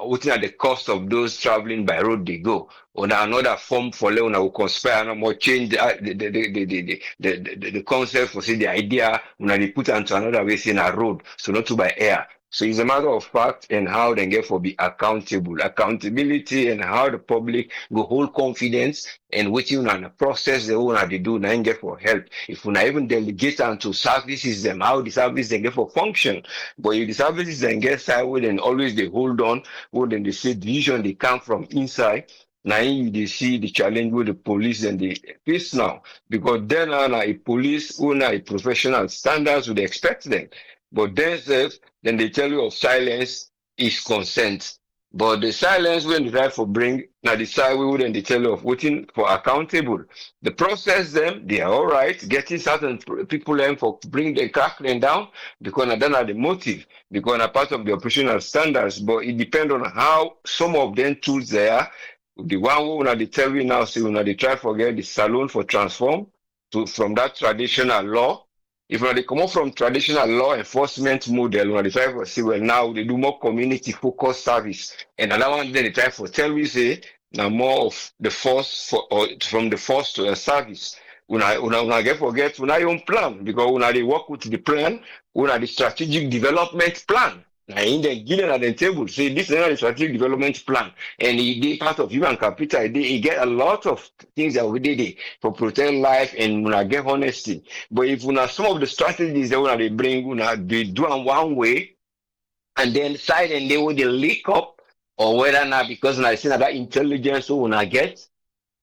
looking at the cost of those traveling by road they go. Or another form for Leone will conspire no more change the concept for say the idea when they put into another way in a road, so not to by air. So it's a matter of fact and how they get for be accountable. Accountability and how the public go hold confidence and waiting on the process they want to do and get for help. If we not even delegate into services them, how the service they get for function. But if the services then get sideways and always they hold on, when they say division they come from inside. Now you see the challenge with the police and the face now. Because then a police who a professional standards would expect them. But then they tell you of silence is consent. But the silence when they try for bring, now the side we wouldn't they tell you of waiting for accountable. The process them, they are all right, getting certain people in for bring the crackling down because I don't have the motive, because a part of the operational standards, but it depends on how some of them tools they are. The one who they tell you now, say when they try to get the salon for transform from that traditional law. If they come out from traditional law enforcement model, when they try to say, well, now they do more community focused service. And another one, then they try to tell me, say, now more of the force or from the force to a service. When I forget, when I own plan, because when they work with the plan, when the strategic development plan. Now, in the given at the table, say this is not a strategic development plan, and he part of human capital. He get a lot of things that we did for protect life and when I get honesty. But if we some of the strategies that when they bring, when they do in one way, and then side and they will leak up, or whether or not because when I see that intelligence when I get,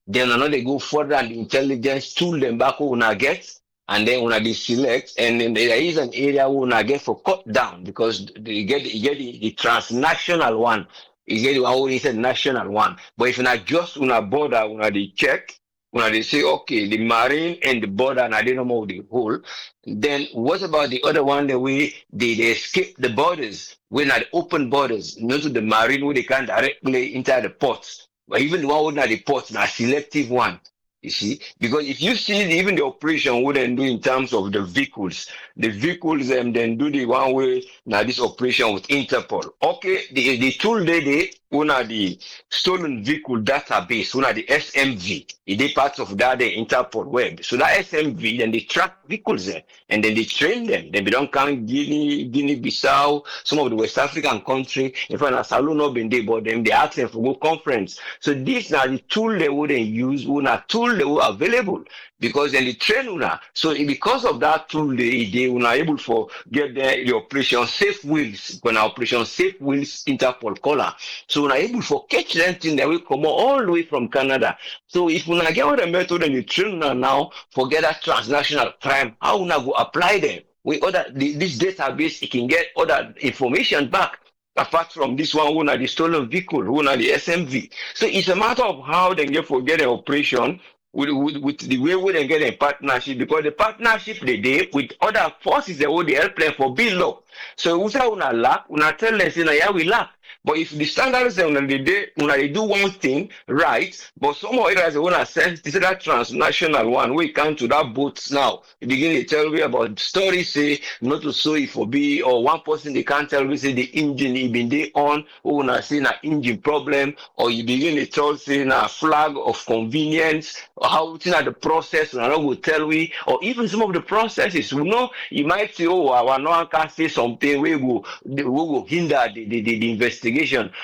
then another they go further and the intelligence tool them back when I get. and then when they select, and then there is an area when I get for cut down because you get the transnational one. You get the one who is a national one. But if you not just on a border, when they check, when they say okay, the marine and the border, and I didn't know the whole. Then what about the other one? The way they escape the borders, when at open borders, not to the marine where they can directly enter the ports. But even the one who not the ports, not selective one. You see, because if you see even the operation wouldn't do in terms of the vehicles then do the one way now this operation with Interpol. Okay, the tool they una the stolen vehicle database, una the SMV, it is part of that the Interpol web. So that SMV then they track vehicles there and then they train them. Then they don't count Guinea Bissau, some of the West African country. In fact, as Salon not been there, but them they ask them for go conference. So this now the tool they wouldn't use, una tool they were available because then they train una. So because of that tool they were able for get the operation safe wheels, when operation safe wheels Interpol collar. So we're able for catch them thing that will come all the way from Canada. So if we get all the method and the train now forget that transnational crime, how we go apply them? We order this database, it can get other information back. Apart from this one, who are the stolen vehicle, who are the SMV. So it's a matter of how they get forget an operation with the way we they get a partnership, because the partnership they did with other forces they will help them for build up. So we say una lack, una tell them say yeah we lack. But if the standards say when they do one thing right, but some of areas they wanna send this is that transnational one we come to that boats now. You begin to tell me about stories say not to so it for be or one person they can't tell me say the engine he been there on or when I say an engine problem, or you begin to tell say a flag of convenience or how it's not the process and I don't will tell we, or even some of the processes we know you might say oh I no one can say something we will hinder the investigation.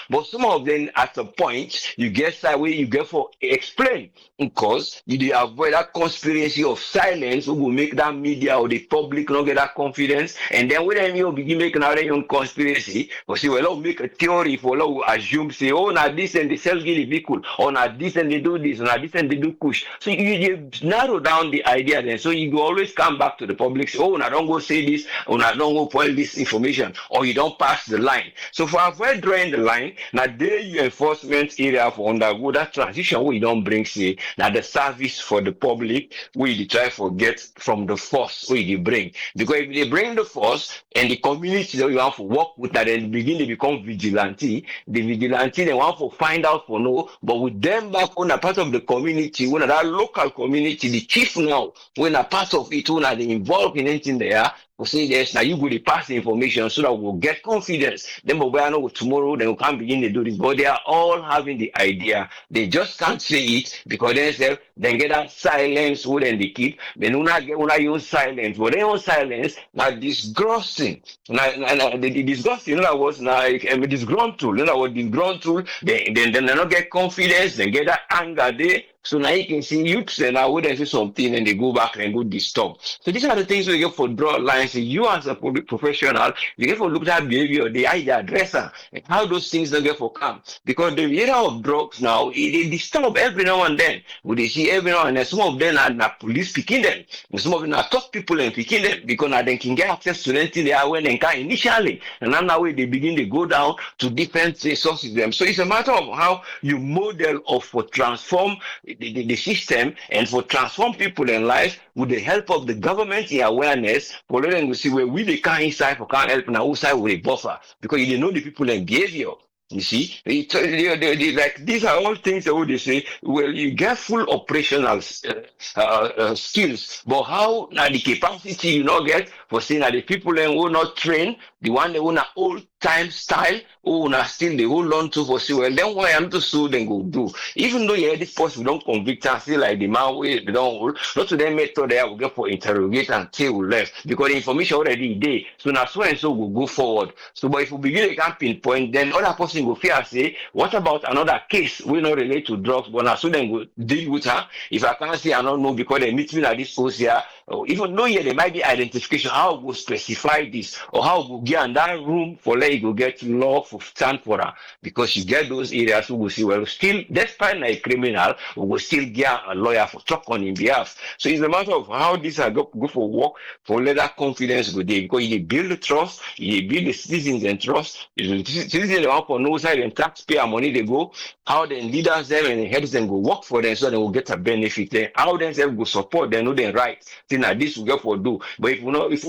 But some of them at a point you get that way you get for explain because you avoid that conspiracy of silence who will make that media or the public not get that confidence, and then when you begin making another young conspiracy or see well make a theory for assume say oh now this and they sell the vehicle or now this and they do this or now this and they do push. So you narrow down the idea then, so you go always come back to the public say oh now don't go say this or now don't go point this information or you don't pass the line. So for avoid drawing the line, now there you enforcement area for undergo that transition we don't bring say now the service for the public we try to get from the force we bring, because if they bring the force and the community that you want to work with that then begin to become vigilante, the vigilante they want to find out for no, but with them back on a part of the community, when that local community, the chief now, when a part of it, when they involved in anything there, we say yes, now you go to pass the information so that we'll get confidence. Then but I know tomorrow they will come begin to do this. But they are all having the idea. They just can't say it because they get that silence wouldn't they keep. Then when I use silence, but they use silence now disgusting. Now the disgusting was like a disgruntled. Disgruntled, then they not get confidence, they get that anger there. So now you can see youths and I wouldn't say something and they go back and go disturb. So these are the things we get for draw lines. You as a professional, you get for look at behavior, the idea addresser, and how those things don't get for come. Because the area of drugs now, they disturb every now and then. We see every now and then. Some of them are police picking them. Some of them are tough people and picking them because now they can get access to anything they are when they can initially. And now way they begin to go down to different sources them. So it's a matter of how you model or for transform the system and for transform people in life with the help of the government in awareness for letting we see where we they can inside for can help and outside with a buffer because you know the people in behavior. You see, like these are all things that would they say. Well, you get full operational skills, but how now the capacity you not get for saying that the people who not train, the one they want old time style, who not still they hold on to for say well then why I'm to sue then go do. Even though yeah this person don't convict and say like the man way they don't hold, not to them method they will get for interrogate until we left because the information already there. So now so and so will go forward. So but if we begin to pinpoint, then other person go fear say, what about another case we not relate to drugs, but now so then go deal with her. If I can't say I don't know because they meet me at this post here, or even though yeah there might be identification, how we specify this or how we get in that room for where you go get law for stand for her, because you get those areas who will see, well, still, despite a criminal, we will still get a lawyer for talk on his behalf. So it's a matter of how these are go for work for let that confidence go there, because you build the trust, you build the citizens and trust. The citizens they want for no side and taxpayer money they go, how the leaders them and the heads them go work for them so they will get a benefit there. How them go support them, know them right. Thing like this we get for do. But if you know if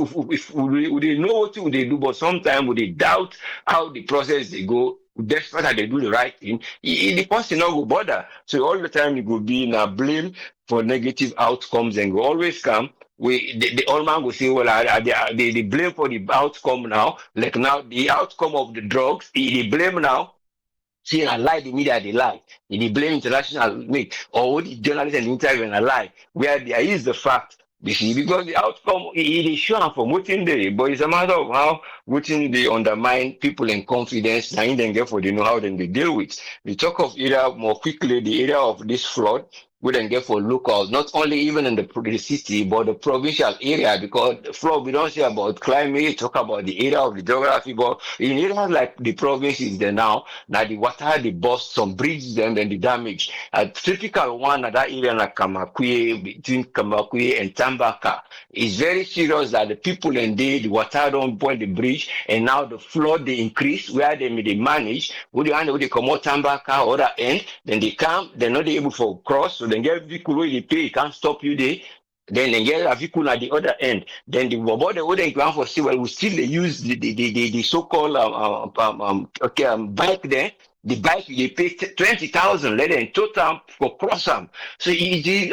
we know what they do, but sometimes we doubt how the process they go. Despite that they do the right thing, the person not go bother. So all the time you go be in a blame for negative outcomes and go always come. The old man will say, well, they blame for the outcome now. Like now, the outcome of the drugs, they blame now. See, I lie, the media, they lie. They blame international media or the journalists and interview and I lie. Where there is the fact. You see, because the outcome it is sure from within there, but it's a matter of how within they undermine people in confidence, and then get for they know how then they deal with. We talk of area more quickly, the area of this flood, we then get for locals, not only even in the city, but the provincial area, because the flood, we don't say about climate, talk about the area of the geography, but in areas like the provinces there now the water, the bust, some bridges, and then the damage. A typical one at that area like Kamakwe, between Kamakwe and Tambaka, is very serious that the people in there, the water don't point the bridge, and now the flood they increase where they manage, where they come out Tambaka or other end, then they come, they're not able to cross, so they get vehicle where they pay, it can't stop you there. Then they get a vehicle at the other end. Then the about the other ground for still we still they use the so-called bike there. The bike they pay 20,000 let them total for cross them. So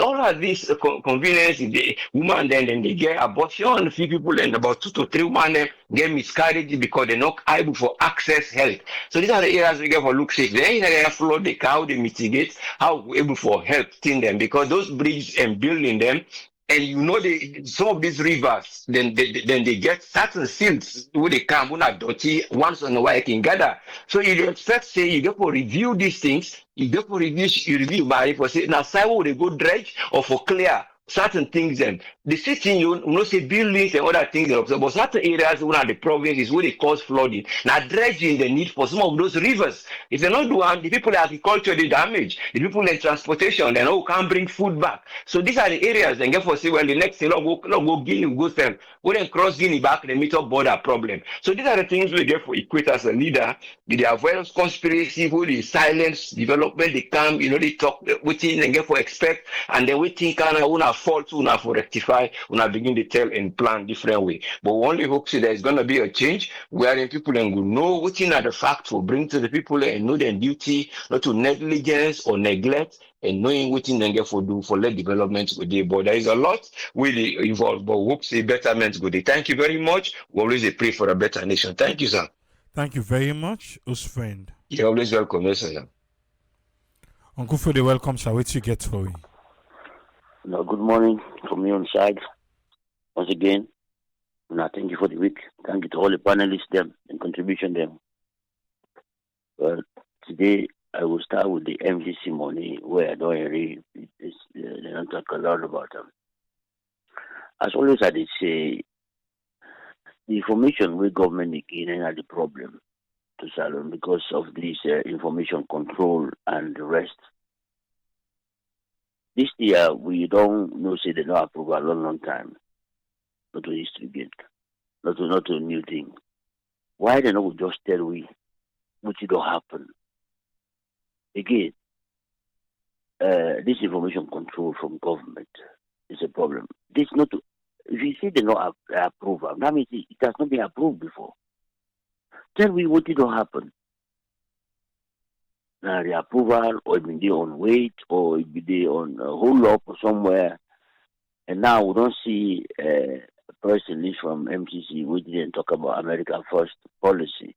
all of this convenience, the woman then they get abortion. Few people and about 2 to 3 women get miscarriage because they're not able for access health. So these are the areas we get for look safe. Then area flood, how they mitigate, how we're able for help in them, because those bridges and building them. And you know some of these rivers, then they get certain silt where they come, when are dirty, once in a while can gather. So you expect say you get to review these things, you get to review by for say now side will they go dredge or for clear certain things then. The city you know say buildings and other things, but certain areas one of the provinces where they cause flooding. Now dredging the need for some of those rivers. If they not do the people in agriculture they damage, the people in transportation they know can't bring food back. So these are the areas then get for say well the next thing go Guinea go sell. We then cross Guinea back they meet up border problem. So these are the things we get for equate as a leader. They avoid conspiracy, who they silence development, they come, they talk within and get for expect, and then we think una fault una for rectify, una begin to tell and plan different way. But we only hope see there's gonna be a change wherein people then will know what are the facts for bring to the people and know their duty, not to negligence or neglect, and knowing what they get for do for let development go there. But there is a lot really involved, but hope see betterment go there. Thank you very much. We always pray for a better nation. Thank you, sir. Thank you very much, us friend. You're always welcome, yes, sir. Uncle Fode, welcome, sir. What you get for me? No, good morning from me on side. Once again, and I thank you for the week. Thank you to all the panelists them and contribution them. Well, today I will start with the MDC money where I don't really they don't talk a lot about them. As always, I did say the information we government again are the problem to Salon because of this information control and the rest. This year, we don't know, say they don't approve a long time. Not to distribute, not to new thing. Why they not just tell we, which it don't happen? Again, this information control from government is a problem. This not to, if you say they not approve, that means it has not been approved before. Tell me what it don't happen. The approval, or it be on wait, or it be on hold up or somewhere. And now we don't see a person list from MCC which didn't talk about America First policy.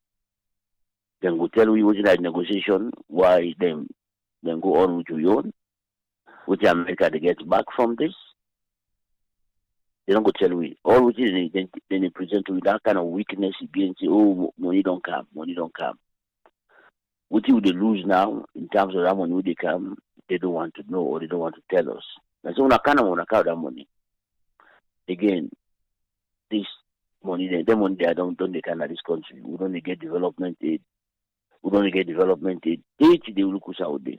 Then we tell we what that negotiation, why then go on with Leone, which America they get back from this. They don't go tell we. All which is then they present with that kind of weakness again, say, oh, money don't come. What will they lose now in terms of that money when they come? They don't want to know or they don't want to tell us. And so we can't that money. Again, this money they money they don't they can at this country. We don't get development aid. We don't get development aid. They will look out there.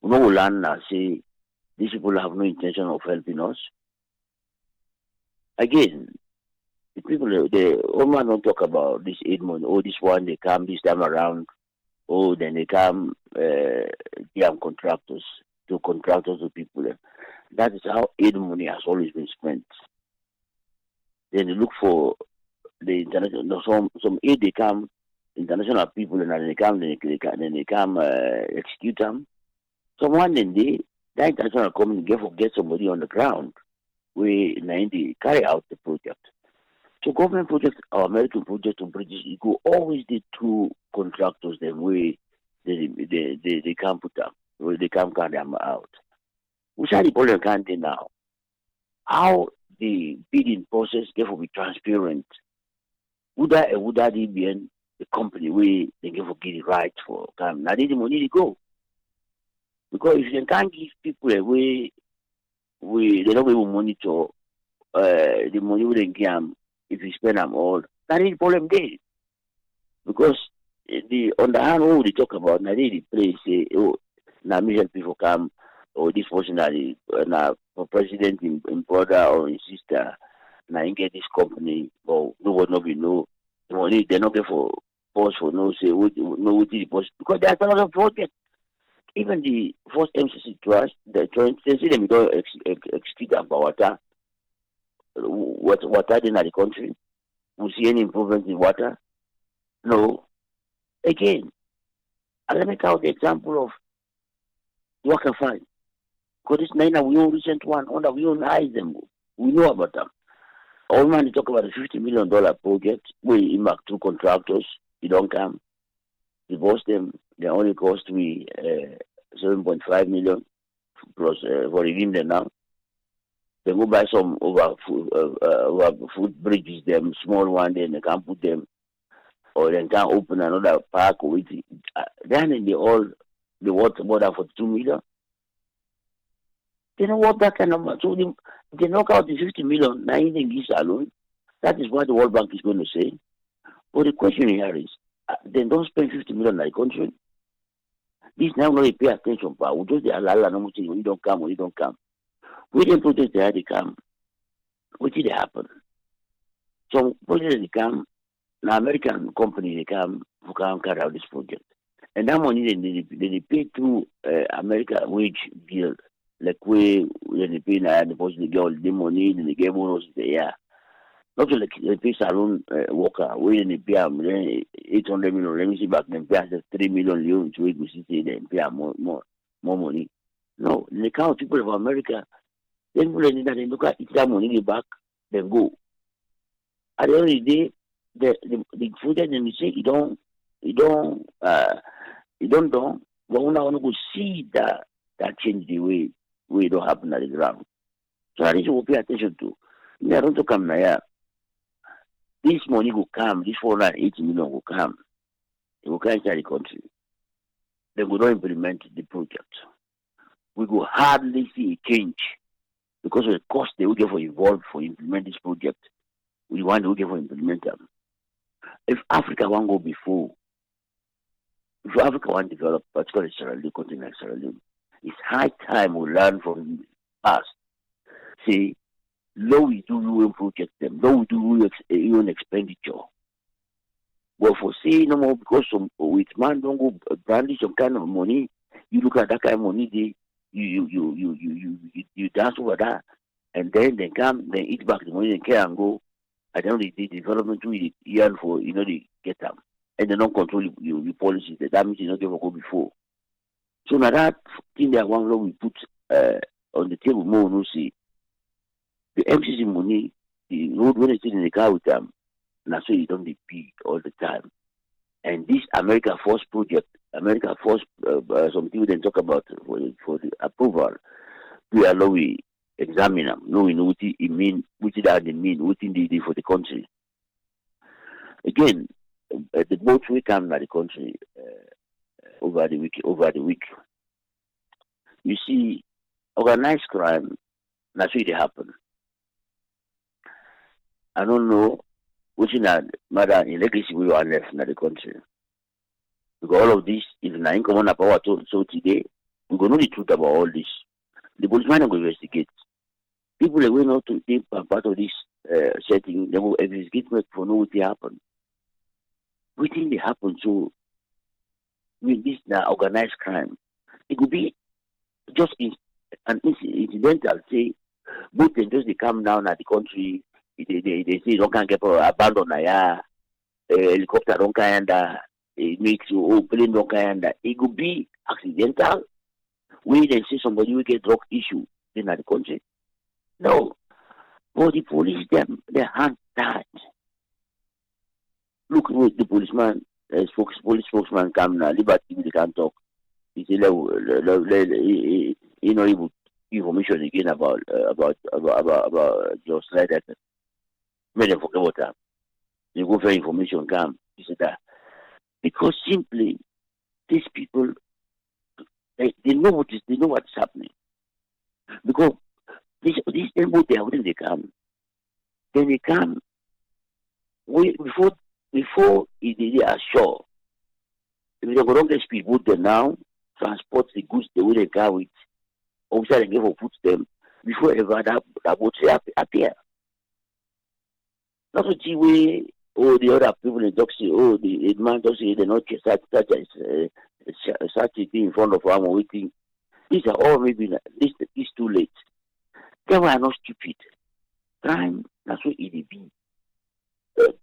We know land now say these people have no intention of helping us. Again, the people the old man don't talk about this aid money. Oh, this one they come this time around. Oh, then they come contractors to people. That is how aid money has always been spent. Then they look for the international some aid they come international people and then they come execute them. Someone then that international community get somebody on the ground where they carry out the project. So government projects or American projects on bridges, you go always the two contractors them where they can't put them, where they can't carry them out. Which are the problem can't they now? How the bidding process therefore be transparent. Would that be the company where they give the right for come? Now the money to go. Because if you can't give people away they don't even monitor the money we don't give them if you spend them all, that is the problem there. Because the on the hand what we talk about now the place say now million people come or this person now for president in brother or in sister now you get this company or nobody no be know the money they not get for post for no say what the post because there's a lot of project. Even the first MCC trust the joint they see them don't exceed about water in the country. We see any improvement in water? No. Again, let me count the example of Waka Fine. Because this nine we own recent one, under we own eyes them. We know about them. All man talk about a $50 million project. We impact two contractors. You don't come. Divorce them. They only cost me 7.5 million plus for redeem them now. They go buy some over food bridges, them small one, then they can put them, or they can open another park with it. Then they water more than 42 million. They don't want that kind of money. So they knock out the 50 million, now even this alone. That is what the World Bank is going to say. But the question here is, they don't spend 50 million in the country. This now not pay attention, but we just say, Allah, no, when you don't come. We didn't protest they come. What did happen? Some projects they come, the American company they come who can carry out this project. And that money they pay to America wage bill, like when they pay the post they get all the money, then they get bonus there. Not like they pay salon worker, where they pay 800 million, let me see back then pay 3 million Leone to we see they pay more money. No, the count people of America. Then when they look at that money back, then go. At the end of the day, the food that they say you don't but we now want to go see that change the way it don't happen at the ground. So I need to pay attention to. I don't come now. This money will come, this 480 million will come. It will come inside the country. Then we don't implement the project. We will hardly see a change. Because of the cost they will get for involved for implement this project, we want to get for implement them. If Africa won't go before, if Africa won't develop, particularly Sierra Leone, continent like Sierra Leone, it's high time we learn from the past. Say, low we do UN project them, low we do UN expenditure. Well, for say no more because some with man don't go brandish some kind of money. You look at that kind of money, you dance over that, and then they come, they eat back the money, and care and go. At the end of the development we yearn for, they get them, and they don't control your policies. The damage is not ever go before. So now that thing that one law we put on the table more, no see the MCC money, the road when they sit in the car with them, now so you don't be big all the time. And this America First project, America First, some people then talk about for the approval. We allow we examine them, knowing what it mean, what they mean, what they do for the country. Again, the boat we come to the country over the week. You see, organized crime, that's what it happen. I don't know which in a matter in legacy we are left in the country. Because all of this, if na income on a power to so today, we go know the truth about all this. The policeman will investigate. People that will not to take part of this setting, they will investigate for know what happened. We think they happen so with this organized crime. It could be just an incidental, say, both they just they come down at the country, they say don't can get abandoned helicopter don't kind it makes you plane don't kind it could be accidental. We then see somebody will get drug issue in the country. No. But the police them their hands tied. Look with the policeman, police spokesman come now, liberty they can talk. He say you know able information again about just like that. Made them forget about that. They go for information come. He said that because simply these people they know what's happening. Because these people when they come, then they come before they are sure. If they go down the speedboat there now, transport the goods the way they carry it, officer they give or put them before ever that boat appear. Not to see where the other people in talk say, the man just say they're not such a thing in front of them or waiting. These are all maybe this is too late. They were not stupid. Crime, that's what it be.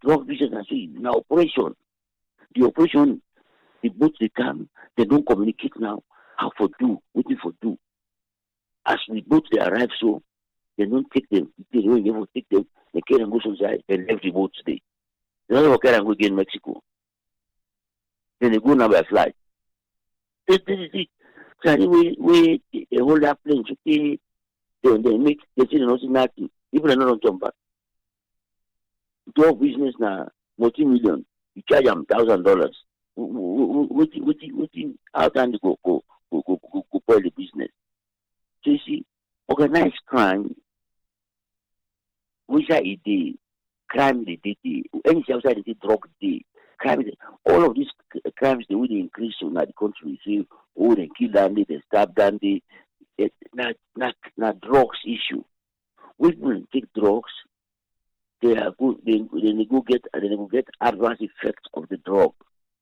Drug business, that's what it be. Now operation. The operation, the boats they come, they don't communicate now. How for do, waiting for do. As the boats they arrive, so they don't take them. They don't even take them. They carry them go inside. They left the boat today. They don't carry them go again in Mexico. Then they go now by flight. This is it. So anyway, they hold that plane to pay. They make they say they're not nothing. People are not on jump back. Drug business now, multi-million. You charge them $1,000. What how can they go spoil the business? So you see, organized crime, which are a day, crime the day, anything outside the drug day, crime all of these crimes they will increase in the country. See, they kill Dandy, they stab Dandy, not drugs issue. When people take drugs, they are good. They go get adverse effects of the drug.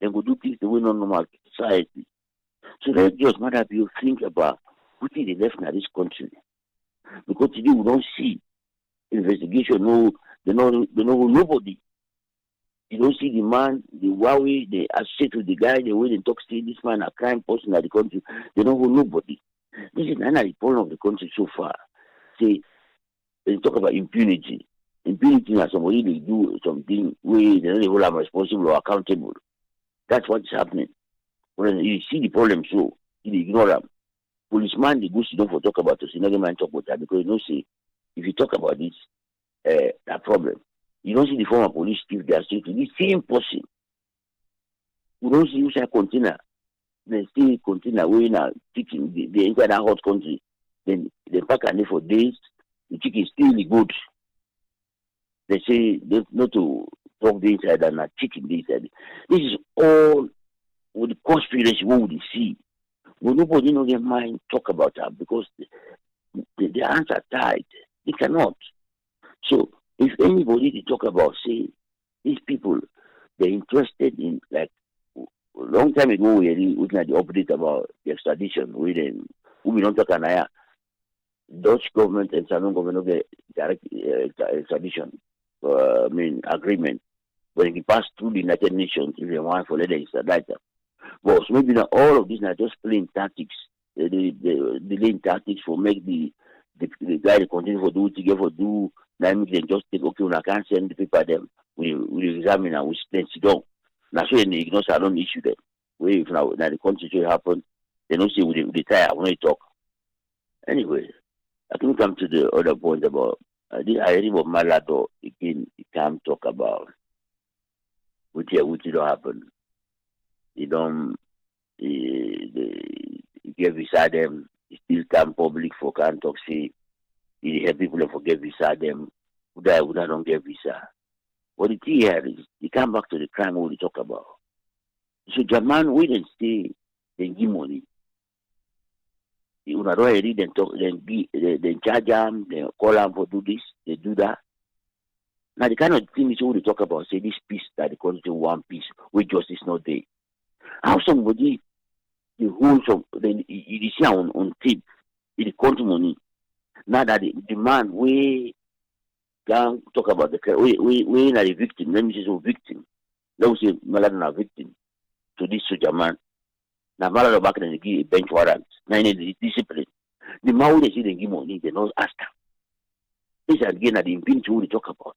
They go do things the way not normal society. So let's just matter you think about what is the left in this country. Because today we don't see investigation, they know nobody. You don't see the man, the Huawei, they associate with the guy, the way they talk, say this man a crime person in the country, they don't know nobody. This is not the problem of the country so far. Say they talk about impunity. Impunity is somebody they do something where they don't hold them responsible or accountable. That's what's happening. When you see the problem, so you ignore them. Policeman, the goose you don't for talk about us. You never mind talk about that because you know say if you talk about this, that problem. You don't see the former police chief they are still to the same person. You don't see inside container. They still container weighing a chicken. They inside that hot country. Then they pack and for days. The chicken is still good. They say they not to talk the inside and not chicken the inside. This is all with the conspiracy what would you see. But nobody know their mind talk about that because the hands are tied. They cannot. So if anybody they talk about say these people they're interested in like a long time ago we had the update about the extradition we don't talk an Dutch government and Salon government of the direct extradition agreement. But if you pass through the United Nations if they want for later extradite them. But so maybe now all of these are just playing tactics, the delaying tactics for make the guy they continue for do together for do. Now they just think okay, when I can't send the paper them, we examine and we then sit down. Now so they ignore Salon issue them. Where if now the country should happen, they don't say we retire when they talk. Anyway, I can come to the other point about I read about Malado again. He can't talk about which don't happen. He don't. He get visa them. He still come public for can't talk. See, he help people to forget visa them. would I don't get visa. What the thing here is, they come back to the crime we talk about. So German, we didn't stay, they give money. You know, already then talk, then charge them, they call them for do this, they do that. Now the kind of things we talk about, say this peace that the country one piece, where justice not there. How somebody the whole some then you see on tape, the country money. Now that the man we can talk about the we not a victim. Let me say so victim. Let me say Malad a victim to this soldier man. Now Malad back and give a bench warrant. Now the discipline. The man they see they give money, they not ask them. This again at the impunity we talk about.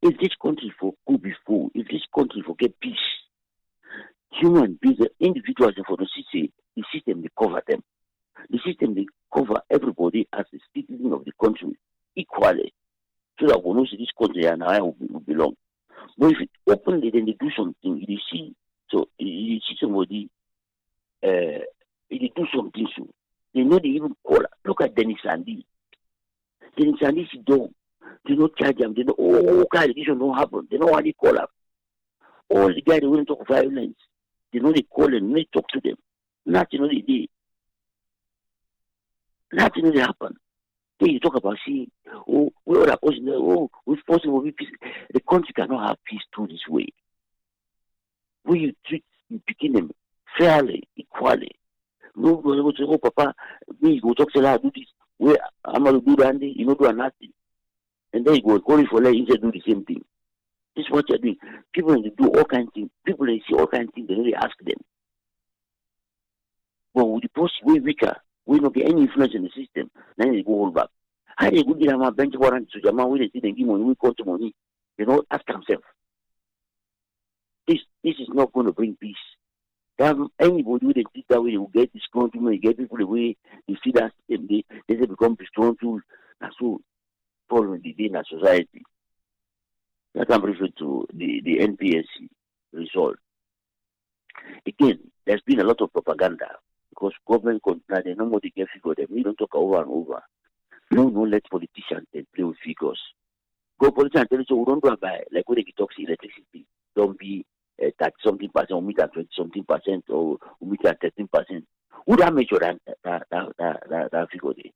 If this country for could be full, if this country for get peace, human beings, individuals for the system they cover them. The system they cover everybody as a citizen of the country equally. So that we know this country and I will belong. But if it openly then they do something, you see somebody they do something so they know they even call. Look at Dennis Sandy. Dennis Sandy sit down. They don't charge them. They know, okay, this don't happen. They know why they call up. All the guys they want to talk violence. They know they call and they talk to them. Nothing they did. Nothing they happen. Then you talk about see, we are opposing. We're supposed to be peace. The country cannot have peace through this way. When you treat you picking them fairly, equally. No, go say, oh Papa, me go talk say I do this. Where I'm gonna do that, you know do nothing. And then you go call it for let you do the same thing. This is what you're doing. People they do all kinds of things. People they see all kinds of things, they really ask them. But with the post way weaker, we don't get any influence in the system, then they go hold back. How they go get them a bench warrant to Jaman where they see them give money, we call to money. They don't ask themselves. This is not going to bring peace. Anybody who they think that way, they will get disgruntled, they get people the way they see that system, they become disgruntled, and so following the day in our society. That I'm referring to the NPSC result. Again, there's been a lot of propaganda because government they know what they get figure them. We don't talk over and over. We don't let politicians play with figures. Go politicians tell you so we don't do it by like when they talk electricity. Don't be 30-something percent, or meet at 20-something percent, or meet at 13%. Who that measure that figure there?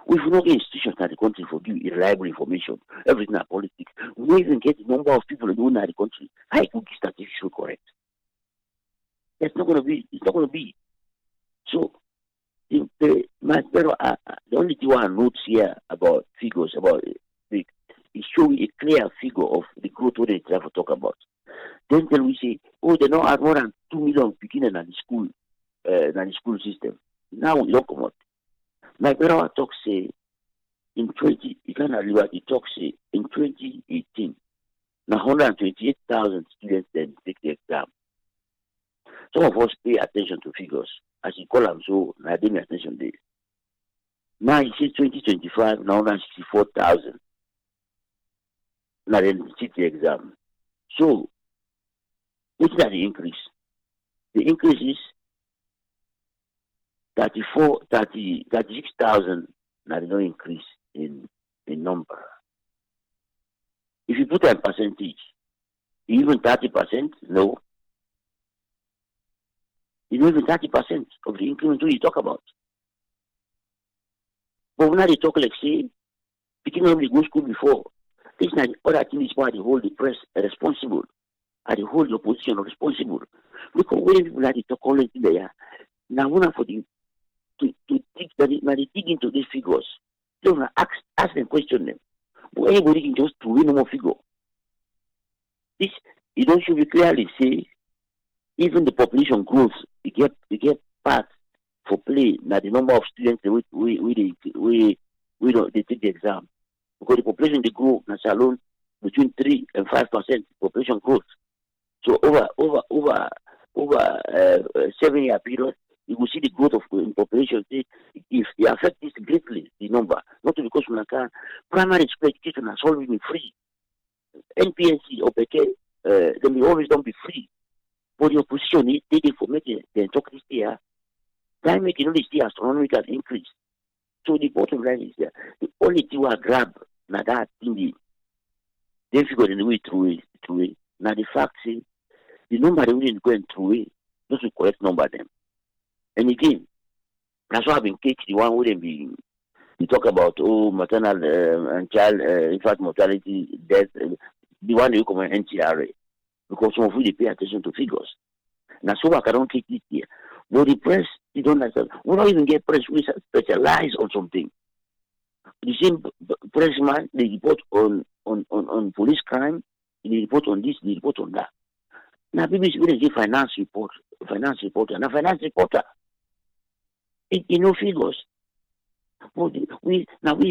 We will not get institutions in the country for give reliable information, everything are politics. We don't even get the number of people in the country. How it could be statistically correct? It's not going to be. So, the only thing I note here about figures, about it showing a clear figure of the growth they try to talk about. Then we say, they now have more than 2 million beginning at the school system. Now we don't come out. My brother talks say in 2018, now 128,000 students then take the exam. Some of us pay attention to figures. As you call them, so I didn't pay attention to this. Now he says 2025, now 164,000. Now then take the exam. So, what's that the increase? The increase is 36,000. Now there's no increase in number. If you put that in percentage, even 30%, no. Even 30% of the increment you talk about. But when they talk like say, picking up the go school before, this is not the other thing is why they hold the press responsible. And they hold the opposition responsible. Because when people like to talk all there, now one for the to dig into these figures. They want to ask them, question them. But anybody can just throw in no more figure. This it don't should be clearly say even the population growth, they get part for play. Now the number of students they take the exam because the population they grow in Salon between 3 and 5% population growth. So over 7-year period, you will see the growth of population. If they affect this greatly, the number, not because we can primary school education has always been free. NPSC or PK, they will always don't be free. But the opposition, they for making them talk this year. They make it only see astronomical increase. So the bottom line is that the only thing we grab Now that thing, they figure in the way through it. Now the fact is, the number they wouldn't go and through it, those who correct number them. And again, that's why I've been catch the one wouldn't be. We talk about maternal and child infant mortality, death, the one you call NTRA, because some of you they pay attention to figures. Now, so I don't take it here. But the press, you don't understand. We don't even get press. We specialize on something. The same pressman, they report on police crime, they report on this, they report on that. Now, BBC wouldn't say finance reporter. Now, finance reporter, it no figures. We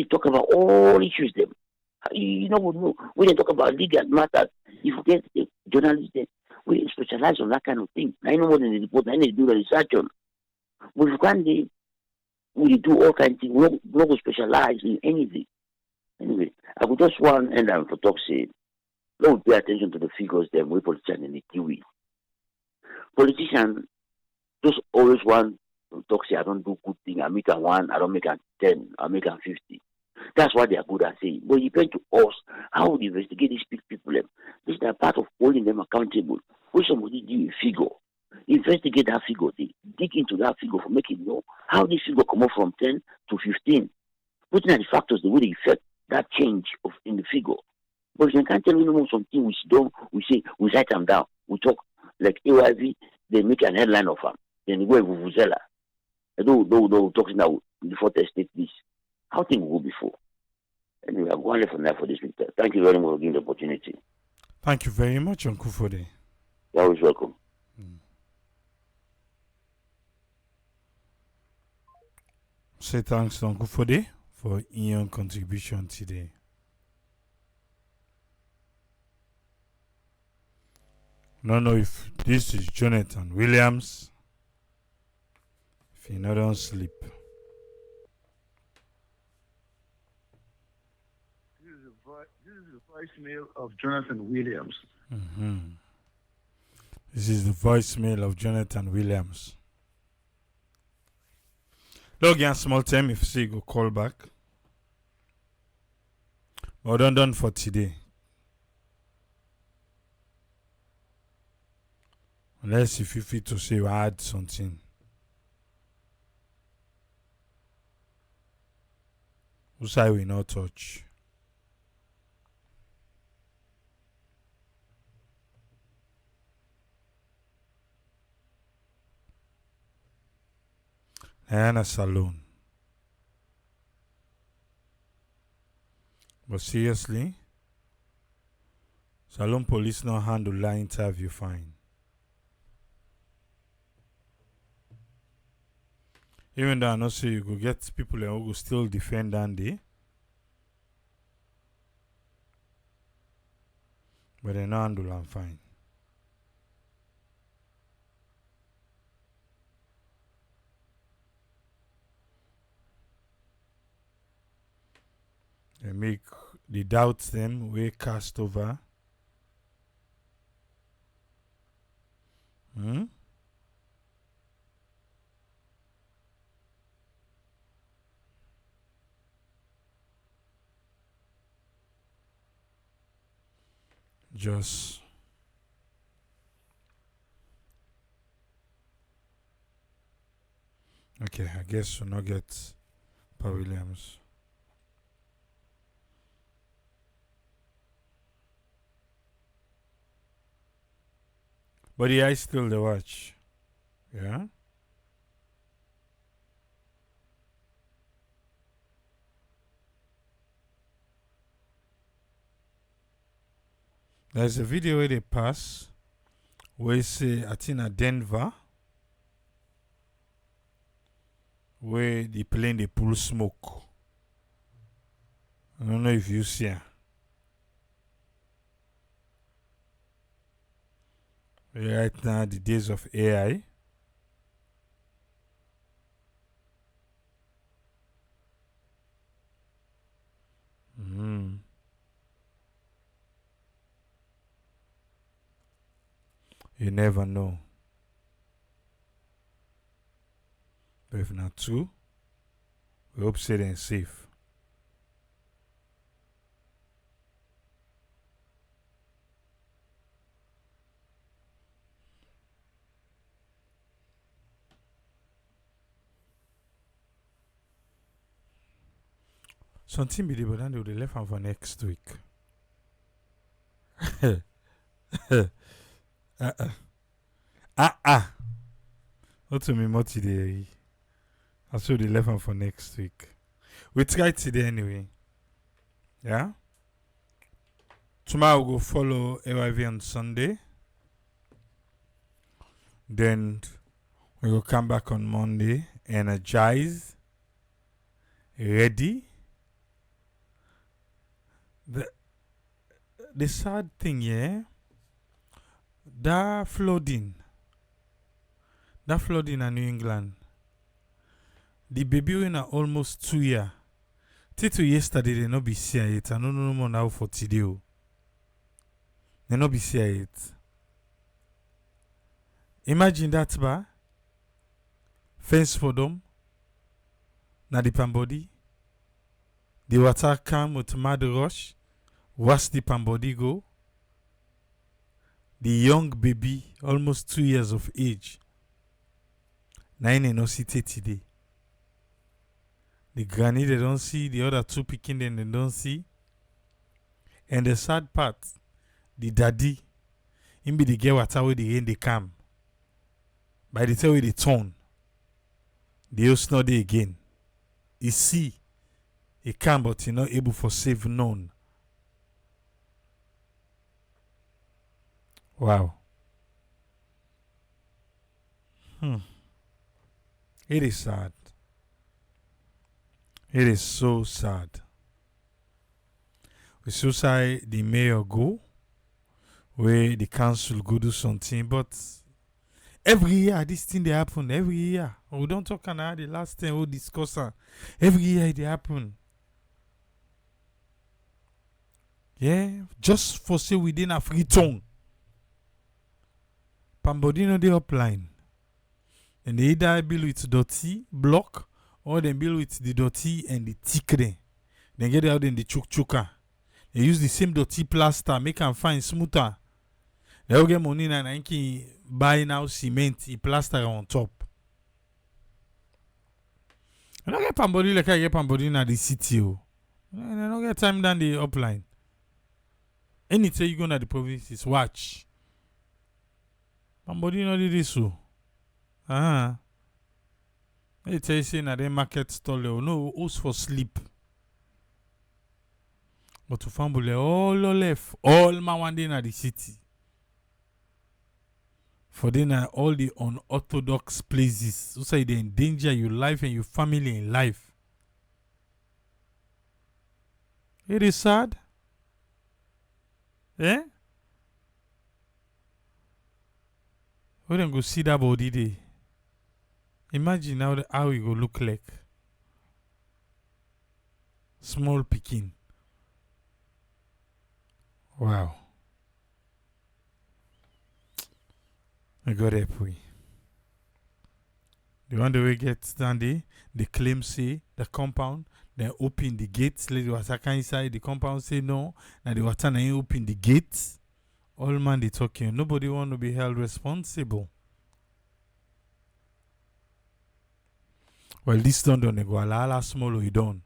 talk about all issues them. We didn't talk about legal matters. If you get a journalist, we specialize on that kind of thing. I know more than the report. I need to do the research on. But if you can't, we do all kinds of things. We don't specialize in anything. Anyway, I would just want and for talk say, don't pay attention to the figures them we politicians in the TV. Politicians just always want to talk say I don't do good thing. I make a 1, I don't make a 10, I make a 50. That's what they are good at saying. But it depends to us how we investigate these people. This is a part of holding them accountable. When somebody give a figure, investigate that figure, dig into that figure for making know how this figure come up from 10 to 15. Putting at the factors the way they affect that change in the figure. But if you can't tell me no more something we don't, we say, we write them down. We talk like AYV, they make an headline of them. Then they go and Vuvuzela. They talking now before they state this. How things will go before. Anyway, I'm going to leave from there for this week. Thank you very much for giving the opportunity. Thank you very much, Uncle Fode. You're always welcome. Say thanks to Uncle Fode for your contribution today. I don't know if this is Jonathan Williams. If you not don't sleep. This is the voicemail of Jonathan Williams. Mm-hmm. This is the voicemail of Jonathan Williams. Log in small time if you say go call back. But done for today. Unless if you feel to say you add something. Who say we not touch? Diana Salon. But seriously, Salon police not handle that interview fine. Even though I know say you go get people who go still defend Andy. But they not handle them fine. They make the doubts them we cast over. Just okay, I guess we'll not get Pa Williams. But yeah, I still the watch. Yeah. There's a video where they pass where you say I think at Denver where the plane they pull smoke. I don't know if you see her. Right now, the days of AI. You never know. But if not true, we hope safe and safe. Something be there, but then they would left am for next week. Not to me more today. I saw they left am for next week. We try today anyway. Yeah? Tomorrow we'll go follow AYV on Sunday. Then we will come back on Monday, energized, ready. The sad thing, yeah, that flooding in New England, the baby in almost 2 years. Till yesterday, they not be seeing it. I don't know more now for today. They not be seeing it. Imagine that, ba. Fence for them. Na the pan body. The water come with mad rush. Wash the pan body go. The young baby, almost 2 years of age. Nine no see today. The granny they don't see, the other two picking them they don't see. And the sad part, the daddy, him be the get water where the rain they come. By the time they turn, they will not there again. He see, he can but he not able for save none. Wow. It is sad. It is so sad. We so say the mayor go, where the council go do something, but every year this thing they happen. Every year, we don't talk about the last time we discuss. Every year it happen. Yeah, just for say within a free tongue. Pambody no dey upline. And they either build with dirty block or they build with the dirty and the thick then. Then get it out in the chuka. They use the same dirty plaster, make them fine smoother. They will get money and I can buy now cement, the plaster on top. I don't get Pambody like I get Pambody in the city. I don't get time down the upline. Anytime you go to the provinces, watch. Pambody no do this so. They tell you say na the market stall no house for sleep. But to family all left, all man one day na the city. For then all the unorthodox places. So say they endanger your life and your family in life. It is sad. Eh? We don't go see that body day. Imagine how it go look like. Small picking. Wow. I got help we. The one that we get down there, the claim say the compound, they open the gates, let the water come inside, the compound say no, now the water ain't open the gates. All man they talking. Nobody want to be held responsible. Well, this done they go ala small we done.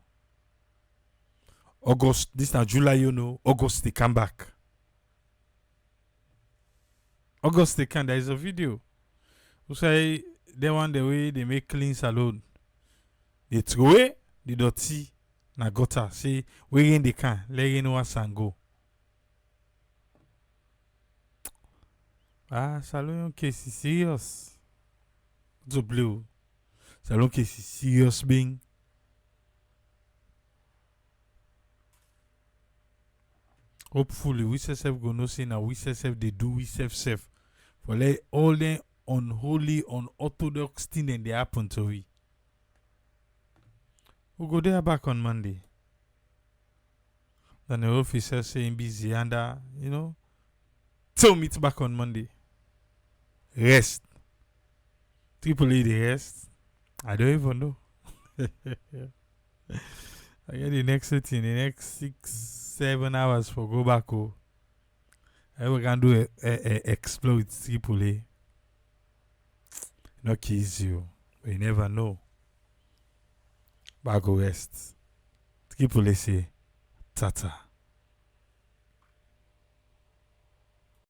August, this na July, you know. August they come back. August they can. There is a video. Who say they want the way they make clean salon. They throw away the dirty na gutter. Say we in the can. Let you know what and go. Salon case is serious. The blue. Salon case is serious being. Hopefully, we self go no say now we self they do we self. For let all the unholy, unorthodox thing and they happen to we. We'll go there back on Monday. Then the officer saying busy and you know. Till meet back on Monday. Rest. Triple A the rest. I don't even know. I get the next thing, the next 6-7 hours for go back. I we can do a exploit Triple A. Not easy, but you never know. Back go rest. Skip police. Tata.